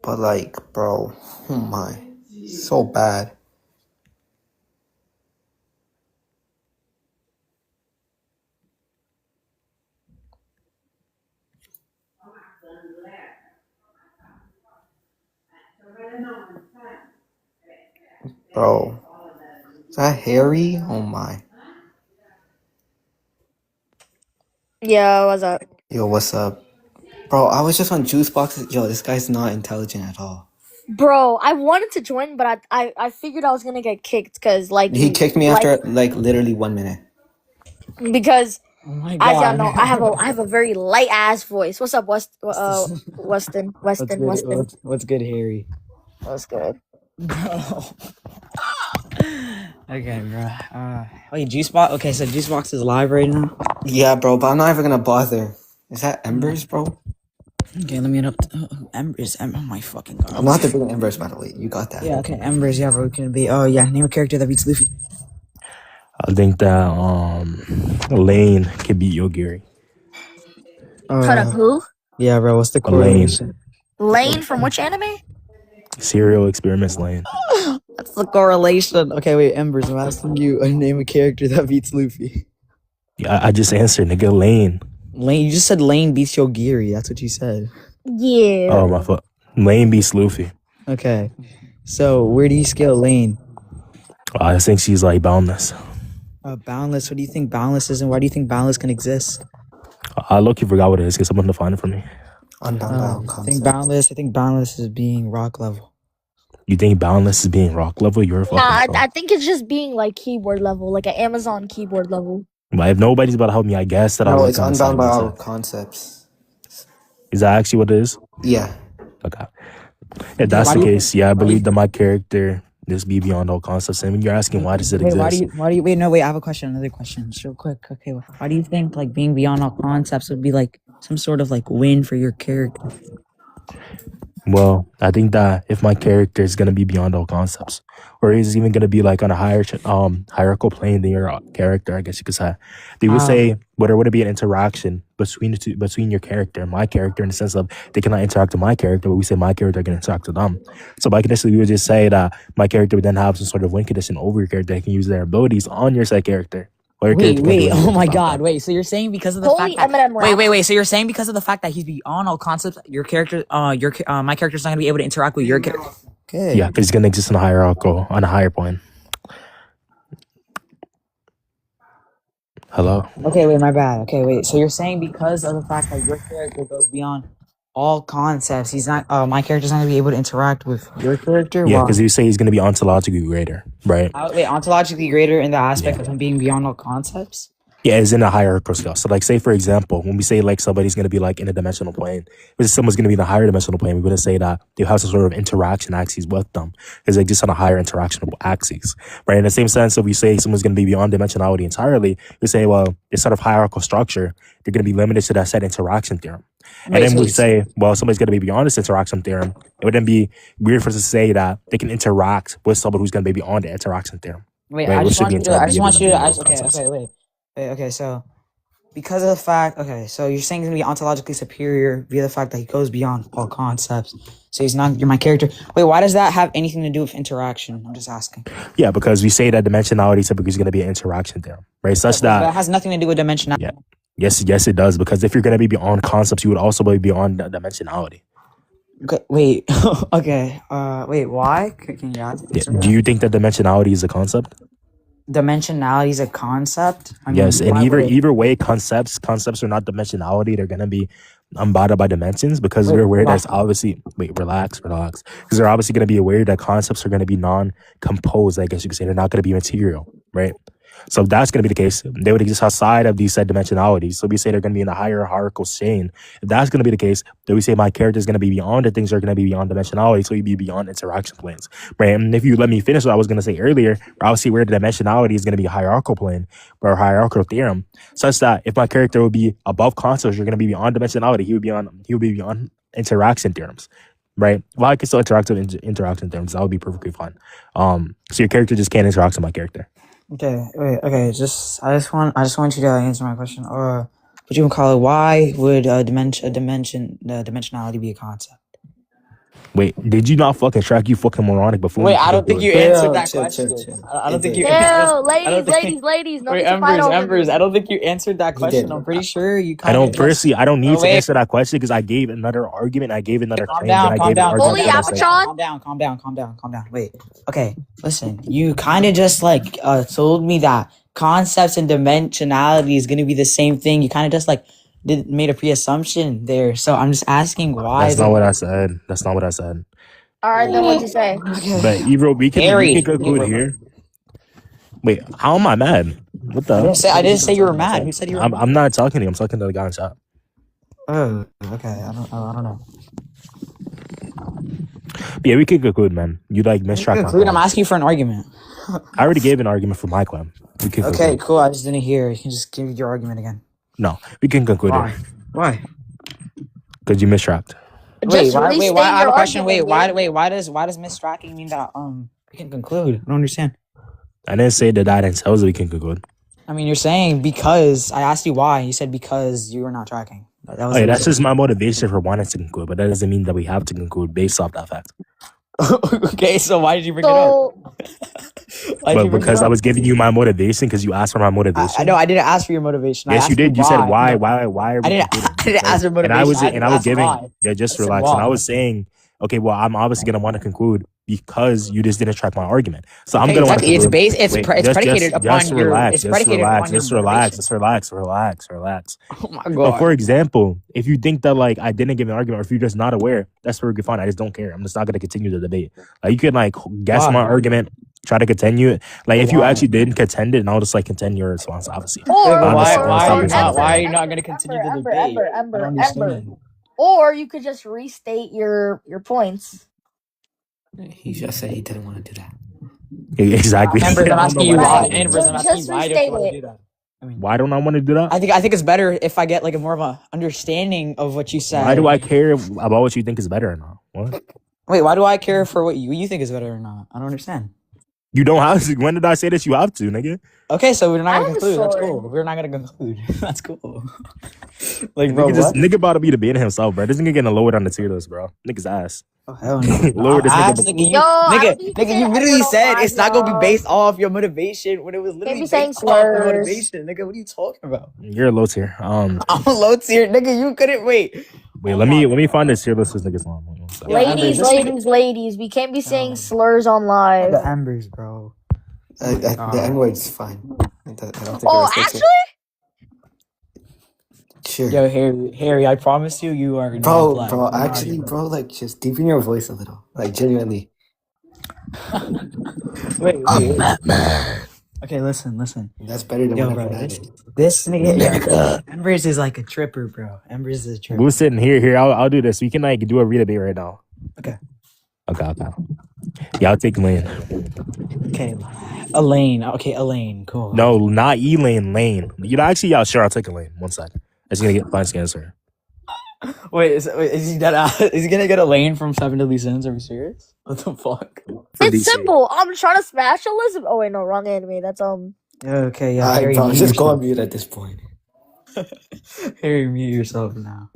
But like, bro, oh my, so bad. Bro, is that Harry? Oh my. Yeah, what's up? Yo, what's up? Bro, I was just on juice boxes. Yo, this guy's not intelligent at all. Bro, I wanted to join, but I figured I was gonna get kicked because He kicked me after like literally 1 minute. because Oh my as y'all god. know, I have a very light ass voice. What's up, Wustin? What's good, Harry? What's good? Bro. Okay, bro. Wait, Juicebox. Okay, so Juicebox is live right now. Yeah, bro, but I'm not even gonna bother. Is that Embers, bro? Okay, let me get up. Embers. Oh my fucking god. I'm not the big Embers, by the way. You got that. Yeah. Okay, Embers. Yeah, bro. Can be. Oh yeah, name a character that beats Luffy. I think that Lane can beat Yogiri. Cut up who? Yeah, bro. What's the Lane. correlation? Lane from which anime? Serial Experiments Lane. That's the correlation. Okay, wait, Embers. I'm asking you name a character that beats Luffy. Yeah, I just answered, nigga. Lane. Lane. You just said Lane beats Yogiri. That's what you said. Yeah. Oh my fuck. Lane beats Luffy. Okay. So where do you scale Lane? I think she's like boundless. Boundless. What do you think Boundless is, and why do you think Boundless can exist? I low-key forgot what it is. Can someone define it for me? Unbound by all I think concepts. Boundless is being rock level. You think boundless is being rock level? You're a fucking Nah, I think it's just being like keyboard level, like an Amazon keyboard level. But if nobody's about to help me, I guess that I No, was it's on the unbound by side all myself. concepts. Is that actually what it is? Yeah. Okay. If that's the case, yeah, I believe that my character just be beyond all concepts. And when you're asking why does it exist? Wait, I have a question, another question. Just real quick. Okay, why do you think like being beyond all concepts would be like some sort of like win for your character? Well, I think that if my character is gonna be beyond all concepts, or is even gonna be like on a higher hierarchical plane than your character, I guess you could say, they would say, but there would be an interaction between your character and my character in the sense of they cannot interact with my character, but we say my character can interact with them. So by condition, we would just say that my character would then have some sort of win condition over your character. They can use their abilities on your said character. Wait, oh my god, wait, so you're saying because of the Holy fact that M&M rap. wait, so you're saying because of the fact that he's beyond all concepts, your character my character's not gonna be able to interact with your character. Okay. Yeah, because he's gonna exist on a higher point. Hello? Okay, wait, my bad. Okay, wait. So you're saying because of the fact that your character goes beyond all concepts, he's not my character's not gonna be able to interact with your character? Yeah, because you say he's gonna be ontologically greater, right? Wait, ontologically greater in the aspect of him being beyond all concepts? Yeah, it's in a hierarchical scale. So, like, say, for example, when we say, like, somebody's going to be, like, in a dimensional plane, if someone's going to be in a higher dimensional plane, we wouldn't say that they have some sort of interaction axis with them because they exist on a higher interactional axis, right? In the same sense, if we say someone's going to be beyond dimensionality entirely, we say, well, this sort of hierarchical structure, they're going to be limited to that set interaction theorem. And then we say, well, somebody's going to be beyond this interaction theorem. It would then be weird for us to say that they can interact with someone who's going to be beyond the interaction theorem. Wait, right? I just want you to, okay, so because of the fact, so you're saying he's gonna be ontologically superior via the fact that he goes beyond all concepts. So he's not, you're my character. Wait, why does that have anything to do with interaction? I'm just asking. Yeah, because we say that dimensionality typically is going to be an interaction theorem, right? Such that has nothing to do with dimensionality. Yeah. Yes, it does. Because if you're going to be beyond concepts, you would also be beyond dimensionality. Okay, wait. Okay. Wait. Why? Can you ask? Do you think that dimensionality is a concept? Dimensionality is a concept. I mean, yes, and either way, concepts are not dimensionality. They're gonna be unbounded by dimensions because we're aware that's obviously. Wait, relax. Because they're obviously gonna be aware that concepts are gonna be non-composed. I guess you could say they're not gonna be material, right? So if that's going to be the case, they would exist outside of these said dimensionalities. So we say they're going to be in a higher hierarchical chain. If that's going to be the case, then we say my character is going to be beyond the things that are going to be beyond dimensionality. So you'd be beyond interaction planes, right? And if you let me finish what I was going to say earlier, obviously where the dimensionality is going to be a hierarchical plane or a hierarchical theorem, such that if my character would be above concepts, you're going to be beyond dimensionality. He would be beyond interaction theorems. Right. Well, I can still interact with interaction theorems. That would be perfectly fine. So your character just can't interact with my character. Okay, wait, okay, I just want you to answer my question. Or what you would call it, why would dimensionality be a concept? Wait, did you not fucking track, you fucking moronic before? Wait, I don't think you answered that question. I don't think you answered. Ew, ladies, no Wait, need to fight over Embers, me. I don't think you answered that He question. did. I'm pretty sure you I kind of don't. Firstly, I don't need to wait. answer that question because I gave another argument. I gave another Calm claim. down, Then I calm gave down, an calm Bully argument. down, for the Apachon? calm down. Wait, okay, listen. You kind of just like told me that concepts and dimensionality is gonna be the same thing. You kind of just like made a pre-assumption there. So I'm just asking why. That's not what I said. That's not what I said. All right, then what'd you say? But Ebro, we can conclude here. Wait, how am I mad? What the? I didn't say you were mad. Who said you were mad? I'm not talking to you. I'm talking to the guy in chat. Oh, okay. I don't know. But yeah, we can conclude, man. You like mistrack my Conclude. I'm claim. asking you for an argument. I already gave an argument for my claim. We can Okay, conclude. cool. I just didn't hear. You can just give your argument again. No, we can conclude it Why? because you mistracked. Just Why? restate I have your a question. argument, dude. Why does mistracking mean that we can conclude? I don't understand. I didn't say that. I didn't tell you we can conclude. I mean, you're saying because I asked you why. You said because you were not tracking. That was Okay, that's just my motivation for wanting to conclude, but that doesn't mean that we have to conclude based off that fact. Okay, so why did you bring it So, up? But because I was giving you my motivation, because you asked for my motivation. I know I didn't ask for your motivation. I Yes, you asked did. You said why? No, Why are we I didn't concluding? ask for motivation. And I was giving. why. Yeah, just I said relax. And I why. was saying, okay, well, I'm obviously gonna want to conclude because you just didn't track my argument. So I'm Okay, gonna want to exactly. conclude. It's predicated upon your. Relax. It's predicated upon your motivation. Just relax. Oh my But god. for example, if you think that like I didn't give an argument, or if you're just not aware, that's perfectly fine. I just don't care. I'm just not gonna continue the debate. Like you can like guess my argument, try to continue it. Like if you actually didn't contend it, and I'll just like contend your response, obviously. Why are you Ember, not going to continue the debate? I don't Ember. understand. Or you could just restate your points. He just said he didn't want to do that. Exactly. Embers, I'm asking you why. Right. Embers, I'm asking you why don't you want to do that? I mean, Why don't I want to do that? I think it's better if I get like a more of a understanding of what you said. Why do I care about what you think is better or not? What? Wait, why do I care for what you think is better or not? I don't understand. You don't have to. When did I say that you have to, nigga? Okay, so we're not gonna I'm conclude. That's sorry. cool. We're not gonna conclude. That's cool. Like, Nigga about to be debating himself, bro. This nigga getting lowered on the tier list, bro. Nigga's ass. Oh, hell no. Lower this nigga. Nigga, you literally said it's not gonna be based off your motivation when it was literally based off your motivation. Nigga, what are you talking about? You're a low tier. I'm a low tier. Nigga, you couldn't wait. Wait, let me find this tier list. This nigga's long. Ladies, we can't be saying slurs on live. The Embers, bro. The N-word's fine. I don't think Oh, actually? Sure. Yo, Harry, I promise you are Bro, not black. bro, like, just deepen your voice a little. Like, genuinely. Wait. Batman. Okay, listen. That's better than Yo, whatever bro, that is. this nigga, Embers is like a tripper, bro. Embers is a tripper. Wustin, here. I'll do this. We can like do a re-debate right now. Okay. Yeah, I'll take Lane. Okay, Elaine. Okay, Elaine. Cool. No, not Elaine. Lane. You know, actually, yeah, sure. I'll take Elaine. One sec. I just gonna get find the answer. Wait, is he that? Is he gonna get Elaine from Seven Deadly Sins? Are we serious? What the fuck? It's simple. I'm trying to smash Elizabeth. Oh wait, no, wrong anime. That's Okay, yeah. Harry, bro, mute just go yourself. on mute at this point. Harry, mute yourself now.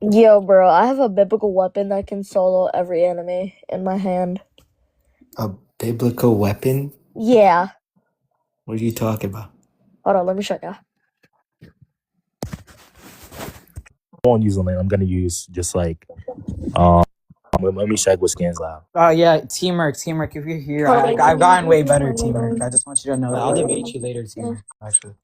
Yo, bro, I have a biblical weapon that can solo every enemy in my hand. A biblical weapon? Yeah. What are you talking about? Hold on, let me show you. I won't use Elaine. I'm gonna use just like let me check what scans I have. Yeah, teamwork. If you're here, I've gotten way better, teamwork. I just want you to know that. I'll debate you later, teamwork. Actually.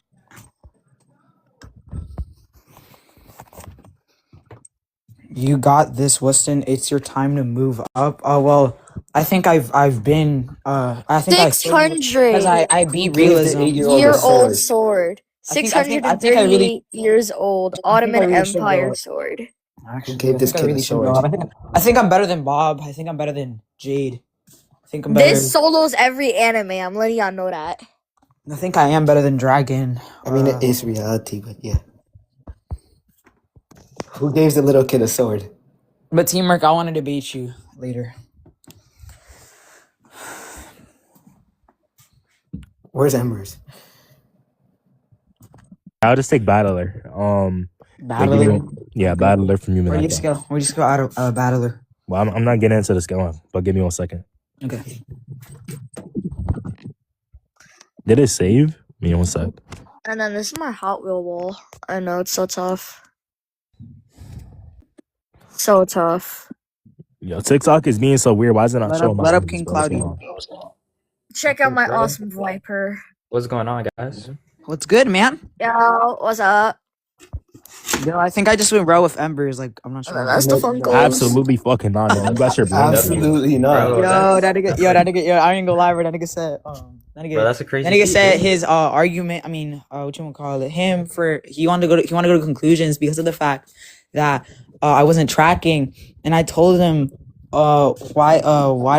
You got this, Wustin. It's your time to move up. Well, I think I've been. I think 600 because I beat realism. year-old sword. I think 638 years old. Ottoman Empire sword. Who gave this kid a sword? I think I'm better than Bob. I think I'm better than Jade. I think I'm better. This solos every anime. I'm letting y'all know that. I think I am better than Dragon. I mean, it is reality, but yeah. Who gave the little kid a sword? But teamwork, I want to debate you later. Where's Embers? I'll just take battler. Battler. Battler from human. Where you just go out of battler. Well, I'm not getting into the skill, but give me 1 second. Okay. Did it save? Give me 1 sec. And then this is my Hot Wheel wall. I know it's so tough. So tough. Yo, TikTok is being so weird. Why is it not showing? Let up King Cloudy. Check out my awesome Viper. What's going on, guys? What's good, man? Yo, what's up? Yo, I think I just went row with Embers. Like, I'm not And sure. then that's the fun goals. Absolutely fucking not. Man. You got your brain. Absolutely not. Bro, Yo, that nigga, I ain't gonna lie, bro. That nigga said, Bro, that's a crazy. That nigga feat, said dude. his argument. I mean, what you wanna call it? Him for he wanted to go to conclusions because of the fact that I wasn't tracking, and I told him why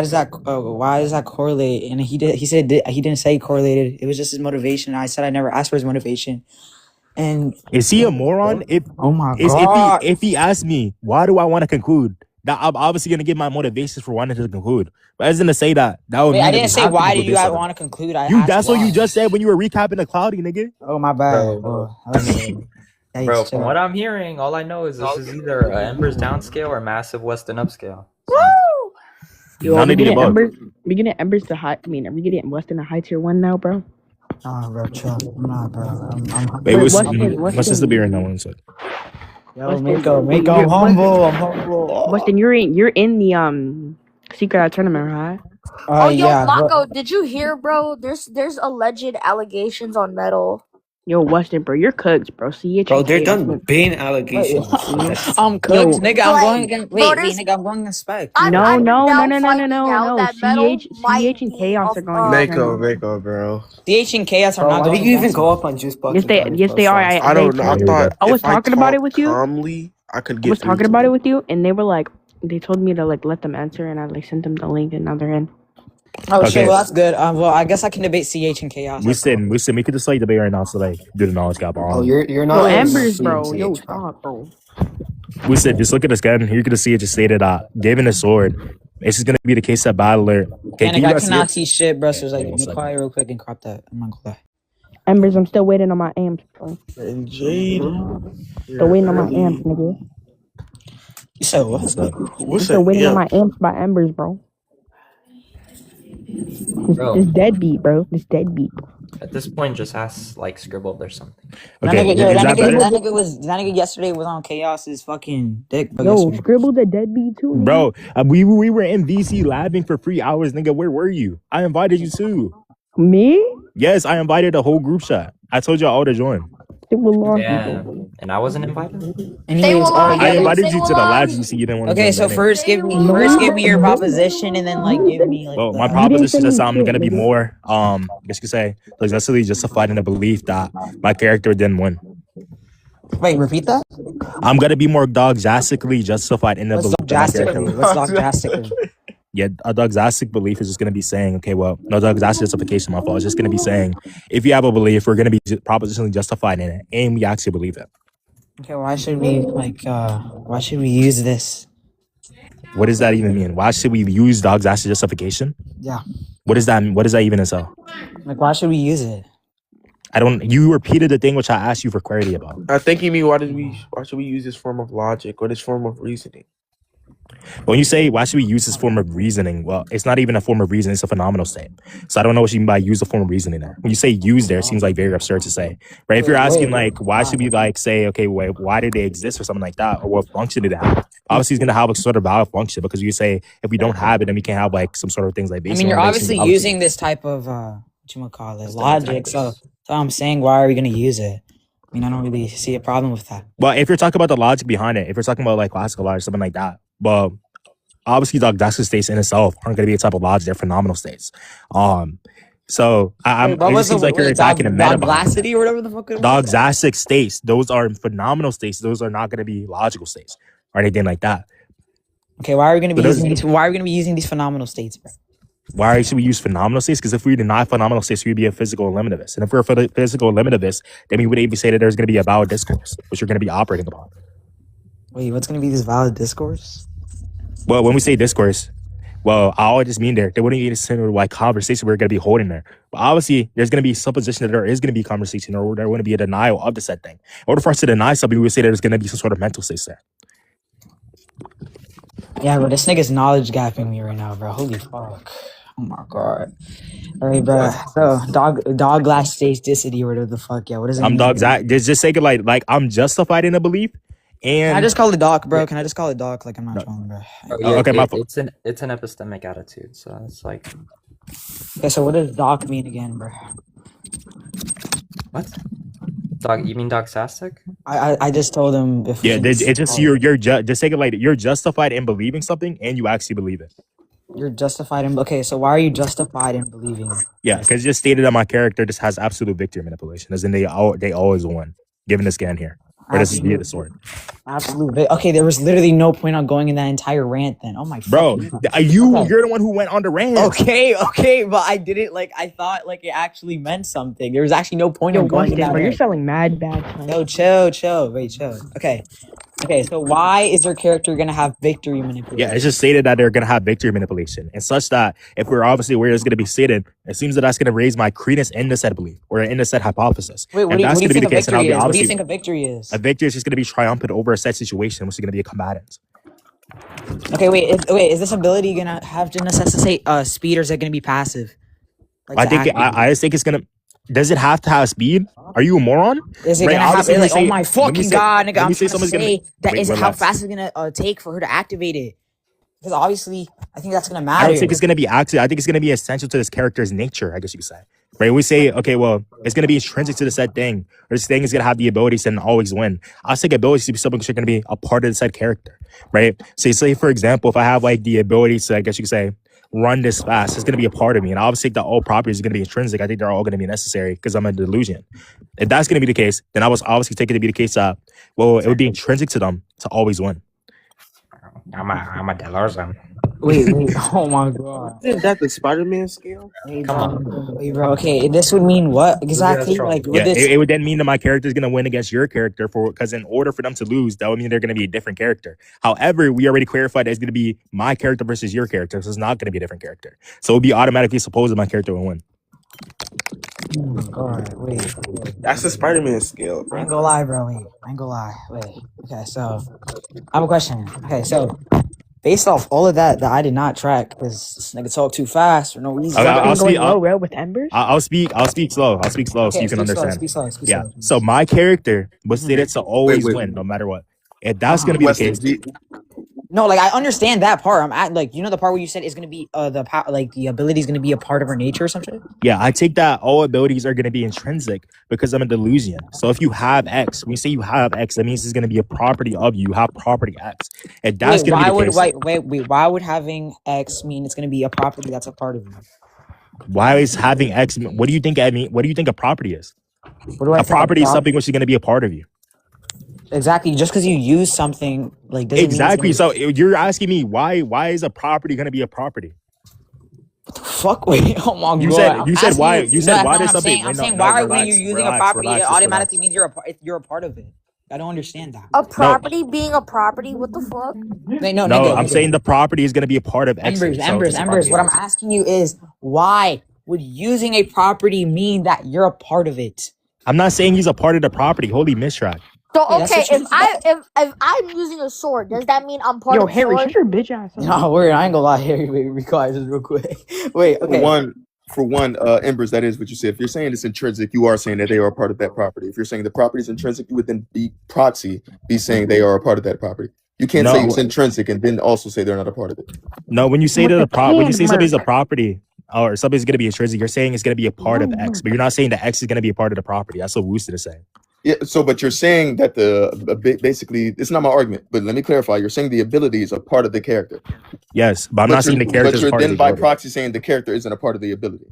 does that correlate? And he said he didn't say correlated. It was just his motivation. I said I never asked for his motivation. And Is he a moron? oh my god! If he asked me, why do I want to conclude? That I'm obviously gonna give my motivations for wanting to conclude. But as in to say that would Wait, mean I that didn't we say have to why conclude did you based on want to conclude. I You asked that's what why. you just said when you were recapping the cloudy, nigga. Oh my bad. Bro. Bro, From what I'm hearing, all I know is this is either a Embers downscale or massive Wustin upscale. Yo, None of the above. we getting Embers to high. I mean, are we getting Wustin to high tier 1 now, bro? Nah, bro, chill. Nah, bro. I'm Wait, Wustin, what's this to be right now? 1 sec. Yo, Wustin, Mako, I'm humble. I'm humble. Wustin, you're in the secret tournament, right? Oh, yo, yeah, bro. Mako, did you hear, bro? There's alleged allegations on Metal. Yo, Wustin, bro, you're cooked, bro. See it. Bro, they're done being allegations. I'm cooked, nigga. I'm Like, going against. bro, Wait, there's- nigga. I'm going against Spec. I'm No. finding out that Metal might CH and be Chaos a- are going. Mako, bro. DH and Chaos are Bro, not why going. did you even against go me. up on Juice Box? Yes, they are. I don't know. I thought I was if I talking about it talked with you. calmly, I could get. I was through talking to about it them. with you, and they were like, they told me to like let them answer, and I like sent them the link, and now they're in. Oh Okay. shit. Well, that's good. Well, I guess I can debate CH and Chaos. We could just like debate right now to like do the knowledge gap Oh, on. you're not. Yo, in Embers, CH, bro. Yo, bro. stop, bro. We said just look at this again. Here you can see it just stated given a sword. It's just gonna be the case that battler. Okay, Panic, I guys see cannot it? see shit, bro. So it's like, Yeah, be one second. quiet real quick and crop that. I'm not gonna lie. Embers, I'm still waiting on my amps, bro. And Jade. Still waiting on my amps, nigga. You said what? What's I'm still waiting on my amps by Embers, bro. Bro. This deadbeat, bro. This deadbeat. At this point, just ask like Scribble or something. Okay, That is that better? nigga yesterday was on Chaos's fucking dick. Bro, Yo, yesterday. Scribble the deadbeat too, nigga. Bro, we were in VC labbing for 3 hours, nigga. Where were you? I invited you too. Me? Yes, I invited the whole group chat. I told y'all all to join. It was lost. Yeah, and I wasn't invited. Anyways, will lie. I Yeah, invited they you will to the lie. labs. You see, you didn't want to. okay, so first give me your proposition and then like give me like. Well, my the- proposition is say I'm shit, gonna be nigga. more, I guess you could say, successfully justified in the belief that my character didn't win. Wait, repeat that. I'm gonna be more dogtastically justified in the What's belief that my character. dogtastically? What's dogtastically? Yeah, a dogtastic belief is just gonna be saying, okay, well, no dogtastic justification, my fault. It's just gonna be saying, if you have a belief, we're gonna be propositionally justified in it, and we actually believe it. Okay, why should we use this? What does that even mean? Why should we use dogtastic justification? Yeah. What does that mean? What does that even entail? Like, why should we use it? I don't. You repeated the thing which I asked you for clarity about. I think you mean why should we use this form of logic or this form of reasoning? When you say why should we use this form of reasoning, well, it's not even a form of reasoning; it's a phenomenal state. So I don't know what you mean by use a form of reasoning there. When you say use there, it seems like very absurd to say. Right? If you're asking like why should we like say okay, wait, why did they exist or something like that, or what function did it have? Obviously, it's gonna have a sort of valid function because you say if we don't have it, then we can't have like some sort of things like. I mean, you're obviously using this type of logic. So I'm saying, why are we gonna use it? I mean, I don't really see a problem with that. Well, if you're talking about the logic behind it, if you're talking about like classical logic, something like that, but obviously dogtastic states in itself aren't going to be a type of logic; they're phenomenal states. So it just seems like you're attacking a meta. Doglasity or whatever the fuck it was. Dogtastic states; those are phenomenal states. Those are not going to be logical states or anything like that. Okay, why are we going to be But using these? Why are we going to be using these phenomenal states, bro? Why should we use phenomenal states? Because if we deny phenomenal states, we'd be a physical eliminativist. And if we're a physical eliminativist, then we would even say that there's going to be a valid discourse, which you're going to be operating upon. Wait, what's going to be this valid discourse? Well, when we say discourse, Well, I would just mean there wouldn't be a similar like conversation we're gonna be holding there. But obviously, there's gonna be supposition that there is gonna be conversation, or there wouldn't be a denial of the said thing. In order for us to deny something, we would say there's gonna be some sort of mental state there. Yeah, bro, this nigga's knowledge gapping me right now, bro. Holy fuck. Oh my god. All right, bro. So, dog elasticity or whatever the fuck. Yeah, what does it I'm mean? dog. Just say it like I'm justified in a belief. And Can I just call it doc, bro? Can I just call it doc? Like I'm not trolling, bro. okay, my fault. It's an epistemic attitude, so it's like. Okay, so what does doc mean again, bro? What? Dog? You mean doxastic? I just told him if Yeah, it's just just take it like you're justified in believing something and you actually believe it. You're justified in. Okay, so why are you justified in believing? Yeah, because just stated that my character just has absolute victory manipulation, as in they always won, given the scan here. Or does he be the sword? Absolutely. Okay, there was literally no point on going in that entire rant then. Oh my bro, you're the one who went on the rant. Okay, but I didn't I thought it actually meant something. There was actually no point on going in that Wustin, bro, you're rant. selling mad bad. No, chill. Wait, chill. Okay, so why is their character gonna have victory manipulation? Yeah, it's just stated that they're gonna have victory manipulation, and such that if we're obviously aware it's gonna be stated, it seems that that's gonna raise my credence in the said belief or in the said hypothesis. Wait, what and do you that's gonna be think the a case. And victory is? What do you obviously, think a victory is? a victory is just gonna be triumphant over a set situation, which is gonna be a combatant. Okay, wait, is this ability gonna have to necessitate speed, or is it gonna be passive? I just think it's gonna. Does it have to have speed? Are you a moron? Is it Right, gonna have obviously, it when like, you oh say- my when you fucking say- god, nigga, when I'm you say trying to someone's gonna- say that Wait, is how relax. fast it's gonna take for her to activate it. Because obviously, I think that's gonna I matter. don't think it's gonna be actually. I think it's gonna be essential to this character's nature. I guess you could say. Right? We say, okay, well, it's gonna be intrinsic to the said thing, or this thing is gonna have the abilities to always win. I think abilities to be something that's gonna be a part of the said character, right? So, say for example, if I have the ability to, I guess you could say, run this fast, it's gonna be a part of me, and I obviously think that all properties are gonna be intrinsic. I think they're all gonna be necessary because I'm a delusion. If that's gonna be the case, then I was obviously taking it to be the case that, well, it would be intrinsic to them to always win. I'm a delusion. Wait, oh my god. Isn't that the Spider-Man scale? Come on. Wait, bro, okay, this would mean what exactly? strong. Like, Yeah, would this... it would then mean that my character is going to win against your character because in order for them to lose, that would mean they're going to be a different character. However, we already clarified that it's going to be my character versus your character, so it's not going to be a different character. So it would be automatically supposed that my character will win. Oh my god, wait. That's the Spider-Man scale, I bro. ain't gonna lie, bro. Wait, I ain't gonna lie. Wait. Okay, so I have a question. Okay, so based off all of that I did not track because this nigga talk too fast for no reason. Okay, I'll Going speak- low, bro, with Embers. I'll speak slow. I'll speak slow so you can understand. Speak slow. Yeah. So my character was stated to always wait. win, no matter what. If that's going to be the Weston, case, No, I understand that part. I'm at the part where you said it's gonna be the ability is gonna be a part of her nature or something. yeah, I take that all abilities are going to be intrinsic because I'm a delusion. So if you have X, when you say you have X, that means it's going to be a property of you. You have property X. If that's going to be the case, Why would having X mean it's gonna be a property that's a part of you? why is having X? What do you think? What do you think a property is? What do I A think property is prop- something which is going to be a part of you. Exactly. Just because you use something doesn't mean it's Exactly. gonna So you're asking me why is a property going to be a property? fuck. Wait. Oh my god. You said I'm why? asking You said that's why what does I'm something? saying. I'm no, saying no, why relax, when you're using relax, a property, relax, it just automatically relax. means you're a part of it. I don't understand that. A property being a property? What the fuck? Wait, no, No, nigga, I'm nigga. saying the property is going to be a part of X. Embers. What I'm asking you is why would using a property mean that you're a part of it? I'm not saying he's a part of the property. Holy mistrack. So Yeah, that's okay, what if I'm using a sword, does that mean I'm part Yo, of the Harry, sword? shut your bitch ass up. No, word. I ain't gonna lie, Harry. Wait, be quiet just real quick. Wait, okay. For one, Embers, that is what you said. If you're saying it's intrinsic, you are saying that they are a part of that property. If you're saying the property is intrinsic, you would then be saying they are a part of that property. You can't say it's intrinsic and then also say they're not a part of it. No, when you say With the when you say canned something's a murder. property or something's going to be intrinsic, you're saying it's going to be a part of X, but you're not saying that X is going to be a part of the property. That's what Wustin is saying. Yeah. So, but you're saying that basically, it's not my argument, but let me clarify. You're saying the abilities are part of the character. Yes, but I'm not saying the character But is you're part of then the by ability. proxy saying the character isn't a part of the ability.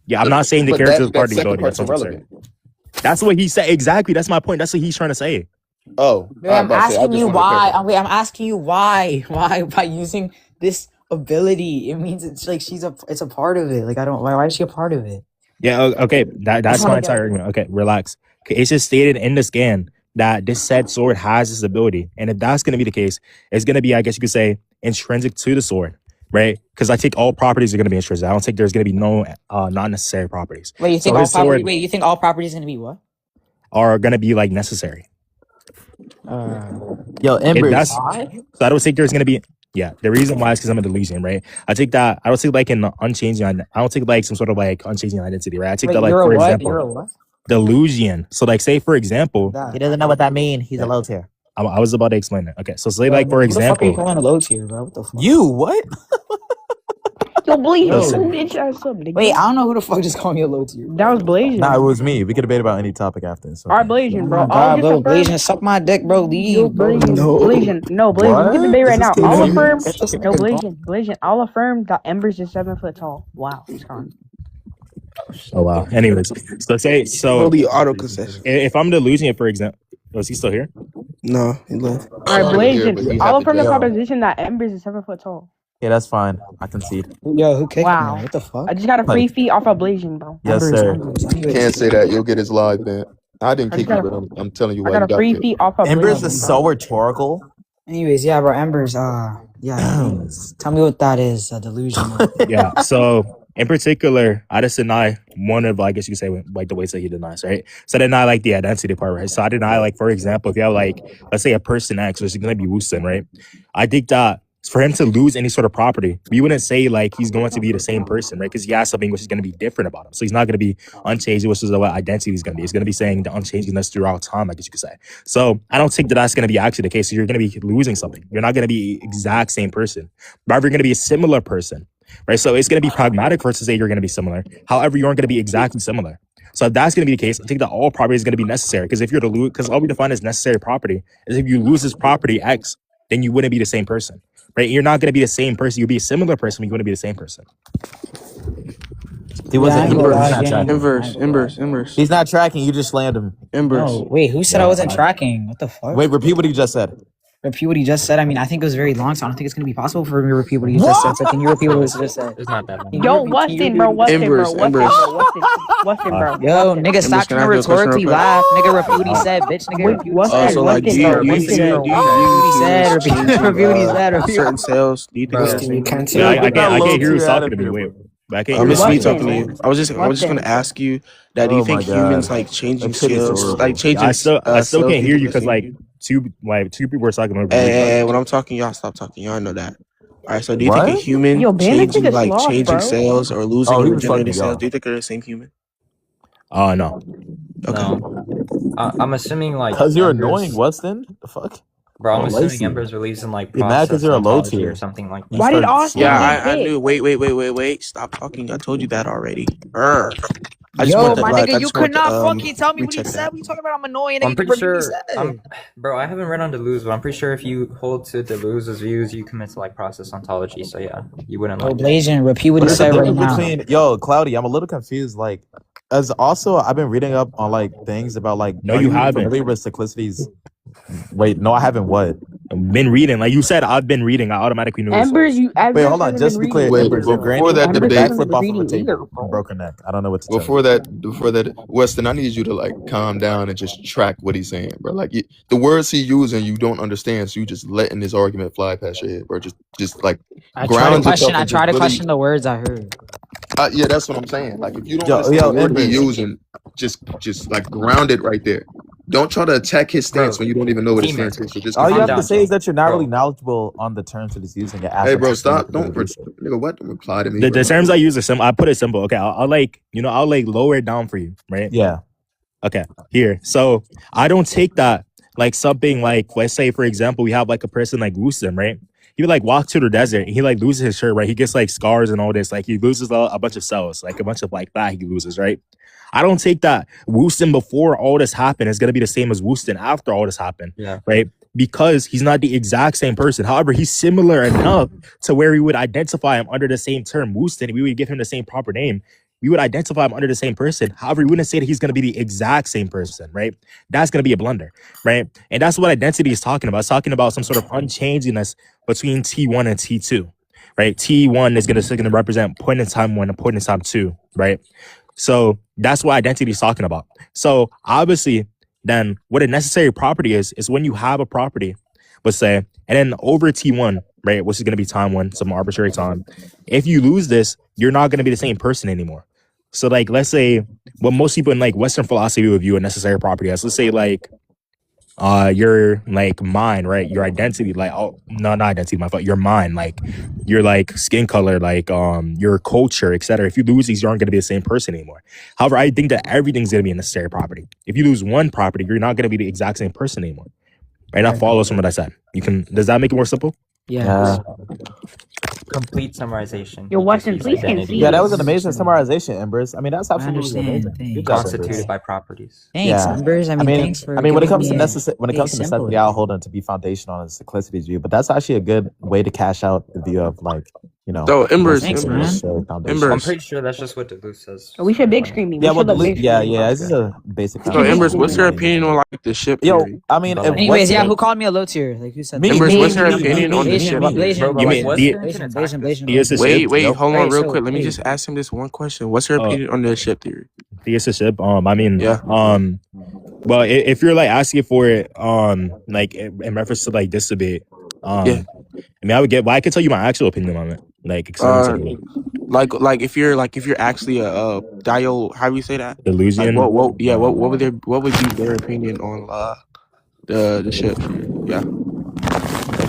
Yeah, I'm not saying the But character is part of the second ability. part's That's what I'm saying. irrelevant. That's what he said. Exactly. That's my point. That's what he's trying to say. Oh, I'm asking you why. I'm asking you why by using this ability, it means it's like it's a part of it. Like why is she a part of it? Yeah. Okay. That's my entire argument. Okay. Relax. Okay. It's just stated in the scan that this said sword has this ability, and if that's going to be the case, it's going to be, I guess you could say, intrinsic to the sword. right? Because I think all properties are going to be intrinsic. I don't think there's going to be no non-necessary properties. Wait, you So think all his sword property? Wait, you think all properties gonna be what? are going to be like necessary. Yo, Embers. So I don't think there's going to be. Yeah, the reason why is because I'm a delusion, right? I think that I don't think like an unchanging. I don't think like some sort of like unchanging identity, right? I think Wait, that like you're for a what? example, You're a what? delusion. So like say for example, He doesn't know what that means. He's a low tier. I was about to explain it. Okay, so say Bro, like for who the fuck are you example, calling a low tier, bro? What the fuck? You what? Yo, Blasian, Yo. some bitch ass up, nigga. Wait, I don't know who the fuck just called me a low tier. That was Blasian. Nah, it was me. We could debate about any topic after. So. All right, Blasian, bro. Oh my God, bro, I'll just Blasian, suck my dick, bro. Yo, Leave, bro. Blasian, No. Blasian, no, Blasian, What? we can debate right This now. is I'll crazy. affirm. It's just No, a Blasian, I'll affirm that Ember's is 7 foot tall. Wow, it's gone. oh wow. Anyways, so Fully auto concession. if I'm delusion, for example, is he still here? No, he left. All right, I'm here, but Blasian, you I'll have to affirm the judge. proposition that Ember's is 7 foot tall. Yeah, that's fine. I concede. Yo, who kicked Wow. me? What the fuck? I just got a free feed off of Blasian, bro. Yes, Embers, sir. Embers. Anyways. Can't say that. You'll get his live ban. I didn't I kick just you, got but I'm telling you I why got you a got free kicked. feed off of Embers Blasian. is so rhetorical. Anyways, yeah, bro, Embers. Yeah. Anyways, tell me what that is. A delusion. Yeah. So in particular, I just deny one of, I guess you could say, like the ways that he denies, right? So I deny like the identity part, right? So I deny like, for example, if you have like, let's say a person X, which is going to be Wustin, right? I think that for him to lose any sort of property, we wouldn't say like he's going to be the same person, right? Because he has something which is going to be different about him. So he's not going to be unchanged, which is what identity he's going to be. He's going to be saying the unchangingness throughout time, I guess you could say. So I don't think that that's going to be actually the case. So you're going to be losing something. You're not going to be exact same person. Rather, you're going to be a similar person, right? So it's going to be pragmatic for us to say you're going to be similar. However, you aren't going to be exactly similar. So if that's going to be the case, I think that all property is going to be necessary. Because if you're to lose, because all we define as necessary property is if you lose this property X, then you wouldn't be the same person. Right, you're not going to be the same person. You'll be a similar person, but you wouldn't be the same person. He wasn't. Yeah, He was I not ain't gonna tracking. Embers. He's not tracking. You just slammed him. Embers. No, wait, who said I wasn't tracking? What the fuck? Wait, repeat what he just said. Repeat what he just said. I mean, I think it was very long, so I don't think it's gonna be possible for me to repeat what he just said. So can you repeat what he just said? It's not that long. Yo, Wustin, bro, Wustin, bro, Embers. bro. Yo, nigga, stop can I trying to ask you a question rhetorically real quick? laugh. Nigga, repeat what he said, bitch. Nigga, repeat what he Wustin, said. So like, do Wustin, you bro, use Wustin, bro. Repeat what he said. Repeat what he said. Repeat. certain sales? Do you think Bro. that's You can't Yeah, say I can't low hear who's tier talking out to of me. here, Wait, but I can't I'm hear just who's me talking talking to to me. you. I was just gonna ask you that. Do you Oh think my God. humans like changing That shit is skills, horrible. like changing? I still sales can't hear you equals the because same? two people are talking over Hey, me. when I'm talking, y'all stop talking. Y'all know that. All right. So do you think a What? human Yo, ban this changing nigga like sloth, changing bro. sales or losing Oh, or he was fucking regenerating me sales? up. Do you think they're the same human? No. Okay. No. I'm assuming like Cause you're Embers, annoying, Weston. The fuck? bro. I'm Oh, assuming lazy. Embers believes in like You're mad 'cause process you're a low ontology tier. or something like You Why did started Austin slamming. Yeah, get I knew. kicked? Wait. Stop talking. I told you that already. I just Yo, want to my like. I nigga, you just could want to not fucking tell me what he recheck said. that. What you talking about? I'm annoying. I'm Nigga, pretty repeat what he sure. said. Bro, I haven't read on Deleuze, but I'm pretty sure if you hold to Deleuze's views, you commit to like process ontology. So yeah, you wouldn't Yo, like. Blasian, repeat what But he there's a said right difference now. between Cloudy. I'm a little confused. Like, as also I've been reading up on like things about like. No, are you you haven't. familiar with cyclicities? Wait, no, I haven't. What? Been reading, like you said, I've been reading. I automatically knew this. Embers, you Wait, Embers hold on. hasn't Just to been be clear, reading. Wait, Embers, your granny before that did a debate, backflip off of a reading table either, bro. and broke her neck. I don't know what to tell before you. that, Weston, I need you to like calm down and just track what he's saying, bro. Like the words he using, you don't understand, so you just letting this argument fly past your head, bro. Just like I try to ground question. yourself I and try just to really. question the words I heard. Yeah, that's what I'm saying. Like if you don't Yo, understand the word Embers. he's using, just like ground it right there. Don't try to attack his stance when you don't even know what his Teammate. stance is. So just All you Calm have down, to say is that you're not bro. really knowledgeable on the terms that he's using. hey, bro, stop! Don't nigga, what? Don't reply to me. The bro. terms I use are simple. I put it simple. Okay, I'll like I'll like lower it down for you, right? Yeah. Okay, here. So I don't take that like something like, let's say for example, we have like a person like Wustin, right? He would like walk to the desert and he like loses his shirt, right? He gets like scars and all this. Like he loses a bunch of cells, like a bunch of like that he loses, right? I don't take that Wustin before all this happened is gonna be the same as Wustin after all this happened, Yeah. right? Because he's not the exact same person. However, he's similar enough to where we would identify him under the same term, Wustin. We would give him the same proper name. We would identify him under the same person. However, we wouldn't say that he's going to be the exact same person, right? That's going to be a blunder, right? And that's what identity is talking about. It's talking about some sort of unchangingness between T1 and T2, right? T1 is going to represent point in time 1 and point in time 2, right? So that's what identity is talking about. So obviously, then what a necessary property is when you have a property, let's say, and then over T1, right? Which is going to be time one, some arbitrary time. If you lose this, you're not going to be the same person anymore. So like, let's say what most people in like Western philosophy would view a necessary property as. Let's say like your like mind, right? Your identity, like not identity, my fault. Your mind, like your like skin color, like your culture, etc. If you lose these, you aren't going to be the same person anymore. However, I think that everything's going to be a necessary property. If you lose one property, you're not going to be the exact same person anymore. Right? That follows from what I said. You can. Does that make it more simple? Yeah. Complete summarization. Yo, Wustin, Each please identity concede. Yeah, that was an amazing summarization, Embers. I mean, that's absolutely understand. amazing. Thanks. Good job, constituted Embers. by properties. Thanks, Yeah. Embers. I mean, thanks for. when it giving comes to me necessity, I'll hold on to be foundational on simplicity's view. But that's actually a good way to cash out the view of like, you know. So Embers, Thanks, Embers, man. I'm Embers. pretty sure that's just what Duluth says. We should big screen me. We Yeah, well, should look big screen me. yeah. This is a basic. So Embers, what's your opinion on like the ship Yo, theory? I mean, if Anyways, yeah, Weston- who called me a low tier? Like who said Me, that? Embers, me, what's your me, opinion on the Blasian, ship Blasian, theory? Blasian, Bro, but You like, mean what's the- the Blasian, Blasian, Blasian, Yes, it's Wait, ship. wait, Nope. hold on Alright, real so, quick. Let me wait. just ask him this one question. What's your opinion on the ship theory? It's a ship. I mean, Yeah. well, if you're like asking for it, like in reference to like this debate, Yeah. I mean, I would get. Well, I can tell you my actual opinion on it, like extensively. Like if you're actually a dio, how do you say that? Like Delusion. what would be their opinion on the ship theory? Yeah.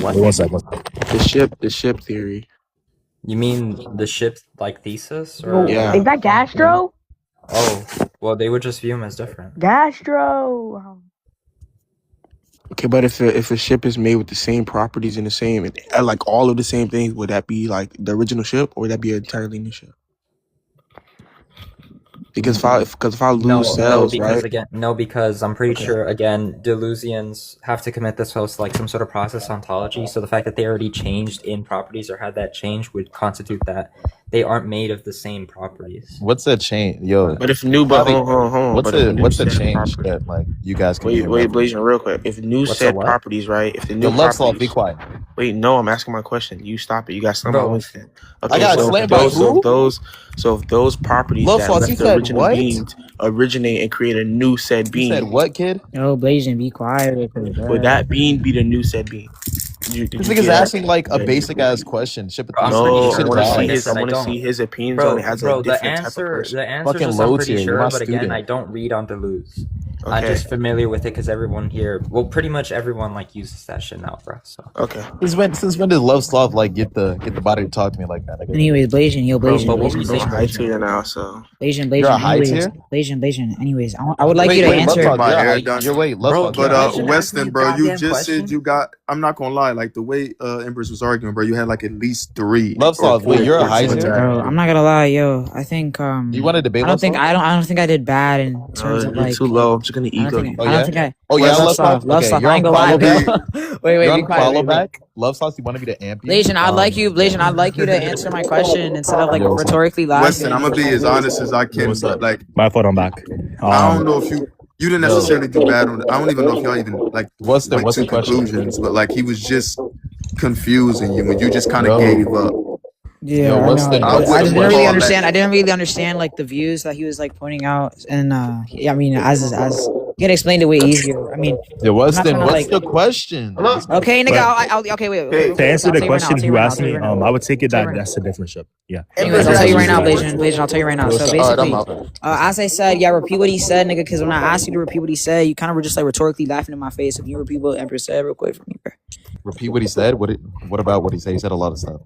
One second. The ship theory. You mean the ship like thesis, or Yeah. Is that Gastro? Oh, well, they would just view them as different. Gastro. Okay, but if a ship is made with the same properties and the same like all of the same things, would that be like the original ship, or would that be an entirely new ship? Because if I lose cells, because right? because I'm pretty sure again, Delusians have to commit this host like some sort of process ontology. So the fact that they already changed in properties or had that change would constitute that they aren't made of the same properties. What's the change, yo? But if new, Bobby, hold on. What's But if the new what's the set change property- that like you guys can? Wait, Blasian, real quick. If new What's set the what? properties, right? If the The new love sloth, properties, be quiet. wait, no, I'm asking my question. You stop it. You got something Bro. with it. I got slammed by who? So if those properties Love that sloth, you left the said original what? beings originate and create a new said You being, said what, kid? Yo, Blasian, be quiet. would that being be the new said being? Did This you nigga's get that? asking like a Yeah. basic ass question. Ship Bro, I'm No, pretty I sure, want bro, to see like I his. said, I I want to don't. see his opinions Bro, on it as a the different type of answer, person. the answer Fucking is I'm low pretty tier, sure, you're my but again, student. I don't read on Deleuze. I'm Okay. just familiar with it because everyone here, well, pretty much everyone like uses that shit now, bro. So. Okay. Since when does love sloth like get the body to talk to me like that? Nigga? Anyways, Blasian, yo, Bro, Blasian, but what were you Blasian, saying, I'm Blasian, high Blasian? tier now, so Blasian, You're a high anyways, tier? Blasian, anyways, I would like you to Wait, answer. love talk, You're a my hair high- done. you're wait, love Bro, talk, but you're a high Blasian tier. asked me Weston, a bro, you goddamn just said question. you got. I'm not gonna lie, like the way Empress was arguing, bro. You had like at least 3. Love sloth, wait, you're a high tier? Bro, I'm not gonna lie, yo. I think You want to debate? I don't love think sloth? I don't think I did bad in terms of you're like. too low. I'm just gonna I don't ego think you. Oh, I yeah? don't think I. Oh yeah, Love love sloth, sloth. love Okay, sloth. you're I on ain't gonna lie, follow bro. back. Wait, You're be on quiet. follow Wait. back. Love sloth, you wanted me to amp you? Blasian, I'd like you, Blasian. I'd like you to answer my question instead of like Yo, what's up? rhetorically laughing. Weston, I'm gonna be as honest as I can, What's but up? like My fault. I'm back. I don't know if you didn't Yo. necessarily do bad on. I don't even know if y'all even like What's went to the question? conclusions, but like he was just confusing you, and you just kind Yo. of gave up. Yeah, Yo, I what's know. the- I what's just the didn't really call understand. that? I didn't really understand like the views that he was like pointing out, and I mean, as you can explain it way easier. I mean, Yeah, Weston, trying to, what's like- the question? okay, nigga. But- Okay, wait. Hey, To answer the question you asked me, I I would take it Tell that you right that's a different ship. Yeah. Anyways, I'll tell you right now, Blasian. I'll tell you right now. So All right, I'm basically, out. as I said, yeah, repeat what he said, nigga. Because when I asked you to repeat what he said, you kind of were just like rhetorically laughing in my face. If you repeat what Emperor said real quick for me, bro. Repeat what he said. What about what he said? He said a lot of stuff.